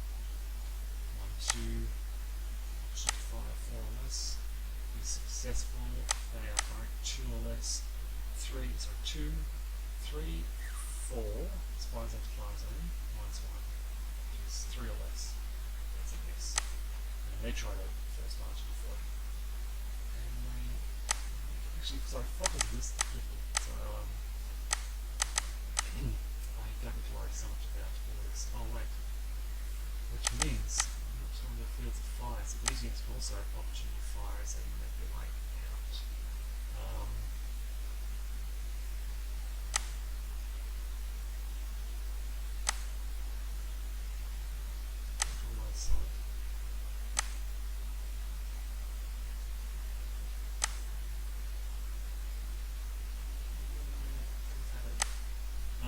1, 2, opportunity fire 4 or less. Be successful. They are firing 2 or less. 3, sorry, 2, 3, 4. Spies into fire zone. Minus 1. Which is 3 or less. That's a miss. And they try to first march into 40. And they actually, sorry, Fox is this drifted. So I don't need to worry so much about all this. Oh wait. Which means I'm not sure the fields of fire. So these units can also have opportunity fire as they make their way out.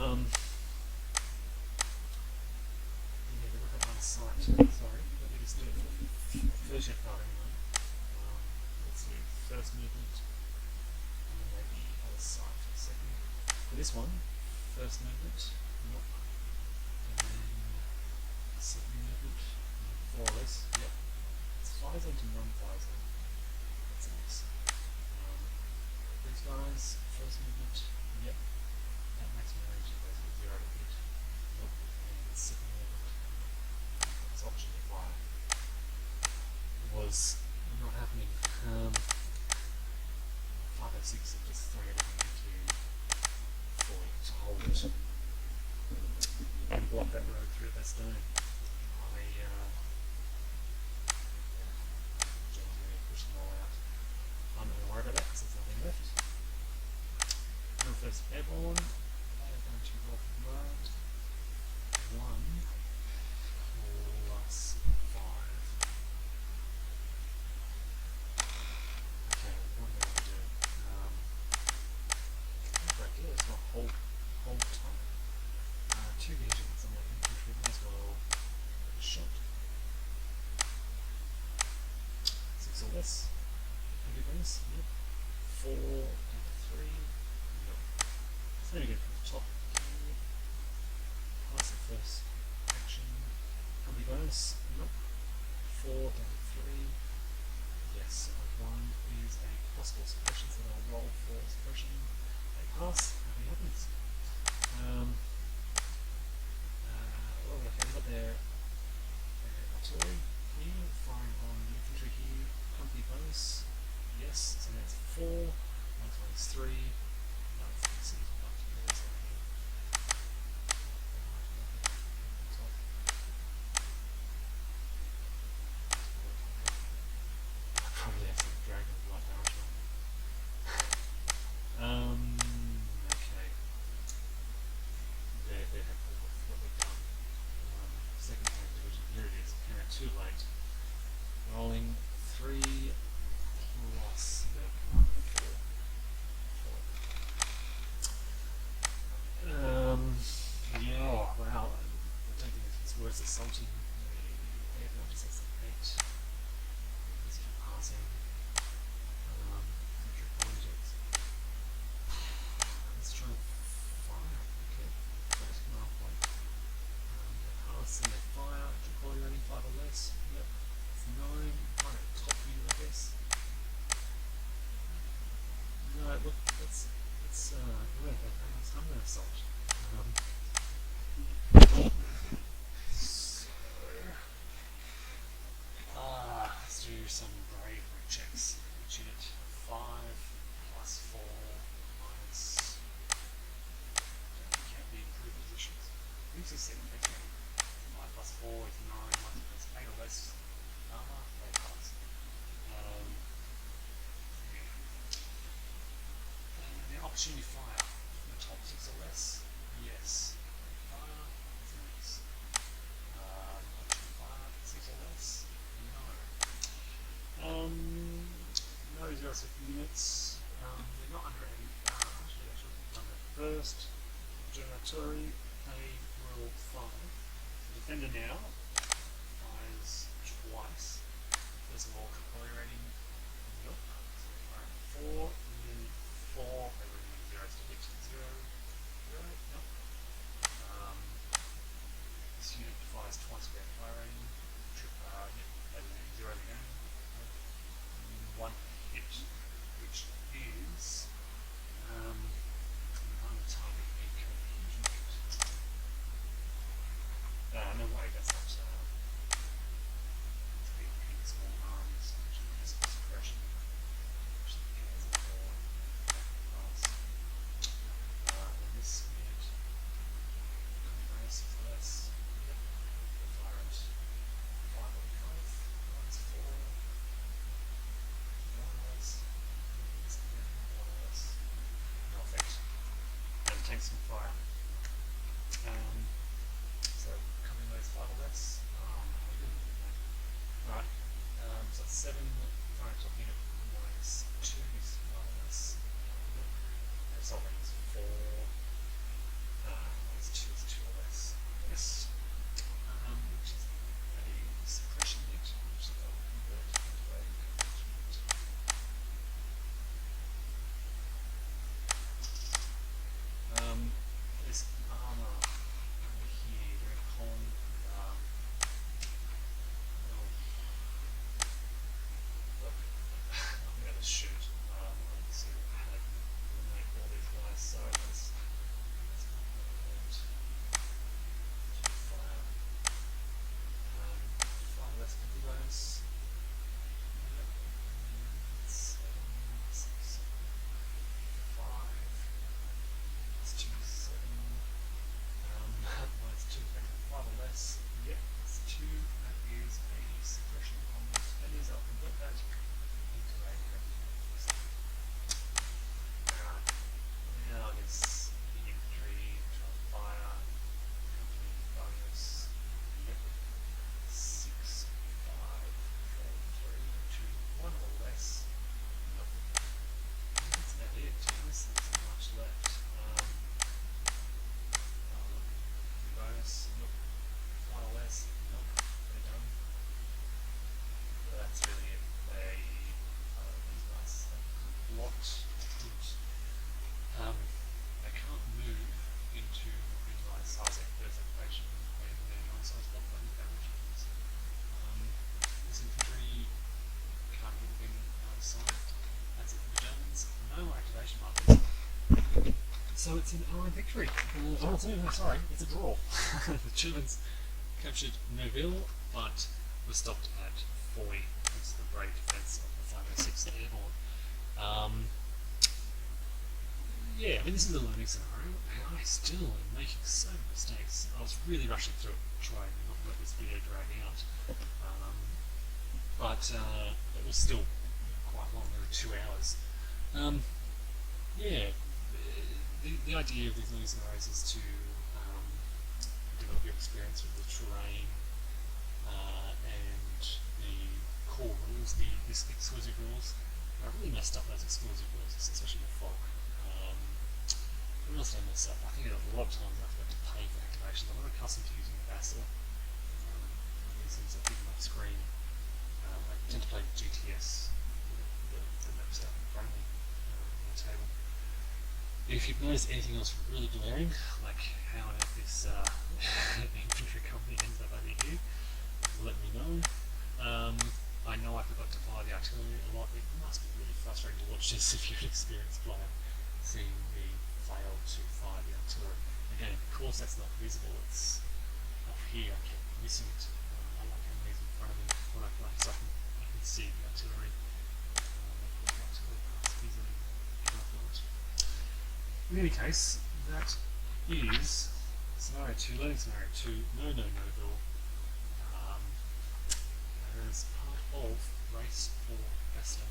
Yeah, they look up on site. Sorry, let me just do it for first shift part anyway. Let's do first movement, and then maybe other site for a second. For this one, first movement, nope. And then second movement, 4 or less, yep. It's 5 zone to non-fire zone. That's a miss. These guys, first movement, yep. That maximum range is basically 0 to hit. Nope. And second movement, it's option to fire. Was not happening. 506 and just throwing everything into 40 to hold it and block that road through Bastogne. Generally push them all out. I'm not going to worry about that because there's nothing left. No first airborne. They are going to roll for command. 1 plus 5. Okay, what am I going to do? Right here, it's not hold time. 2 agents on my infantry, may as well get a shot. 6 or less. Heavy bonus, yep. 4 and 3, nope. So then we get from the top here. Pass the first action. Heavy bonus, nope. 4 down to 3. Yes, 1 is a possible suppression, so I'll roll for suppression. They pass, happy happens. Okay, we've got their artillery here, firing on the infantry here. Company bonus, yes, so that's 4. 1 is 3. No, it's 6, but there is a top. I probably have to drag the light barrage on. Okay. They're happy with what we've done. Second time division, here it is. Came out too late. Rolling 3 plus the command 4. Yeah, oh, wow. I don't think it's worth assaulting. Everyone just has an 8. Just keep passing. Projects. Let's try and fire. Okay. First command point. They pass and they fire. Quality rating 5 or less. Yep. It's 9. Kind of top you, I guess. No, look, let's I'm gonna assault. So see the next one. 5 plus 4 is 9, 1 plus 8 or less armor, they pass. The opportunity fire, the top 6 or less, yes. Fire, thanks. Opportunity fire, 6 or less, no. No 0 units, they're not under any, actually under first. General artillery, they roll 5. The defender now fires twice. First of all, cavalry rating, nope. So they fire 4, and then 4, they rating 0 to hit 0, 0, nope. This unit fires twice without fire rating, they rating 0 again. 1 hit, which is target a confusion hit. No way, that's not it's big, small arms, which is suppression, which cares more class. And this unit, bonus is less. Yep. Fire at 5 or 5, minus 4. 1 less. 1 less. No effect. And tanks can fire. So covering those 5 or less. Alright. So that's 7 fire top unit minus 2 is 5 or less. Assault rating is 4. Minus 2 is 2 or less. Yes. Which is a suppression hit, which is they'll convert into a conversion hit. This armor over here, they're in a column. Look, I'm going to shoot. I want to see how they can eliminate all these guys. So let's fire. 5 less penalty bonus. 7, 6, 5. That's 2, 7. Minus 2, 5 or less. Yep, that's 2. That is a suppression on the defenders. I'll convert that into a now it's the infantry, trial fire, company bonus. Yep. 6, 5, 4, 3, 2, 1 or less. Nope. That's about it. This isn't much left. Bonus, nope. 1 or less, nope. They're done. That's really it. These guys have blocked. They can't move into my size first activation when they're my size blocked by these damage. This infantry can't move in out of sight. That's it for the Germans. No more activation markers. So it's an Allied victory. Sorry, it's a draw. The Germans captured Noville, but were stopped at Foy. It's the brave defence of the 506th Airborne. Yeah, I mean, this is a learning scenario, and I still am making so many mistakes. I was really rushing through it, trying not to let this video drag out. But it was still quite long, nearly 2 hours. Yeah. The idea of these learning scenarios is to develop your experience with the terrain and the core rules, the exclusive rules. I really messed up those exclusive rules, especially the fog. What else did I mess up? I think a lot of times I forgot to pay for activations. I'm not accustomed to using the Bastogne. These things are big on my screen. I tend to play GTS. The maps out in front of me on the table. If you've noticed anything else really glaring, like how on earth this infantry company ends up over here, let me know. I know I forgot to fire the artillery a lot. It must be really frustrating to watch this if you're an experienced player, seeing me fail to fire the artillery. Again, of course that's not visible, it's up here, I kept missing it. I like having these in front of me when I play so I can see the artillery. In any case, that is Scenario 2, learning scenario 2, no Noville. That is part of Race for Bastogne.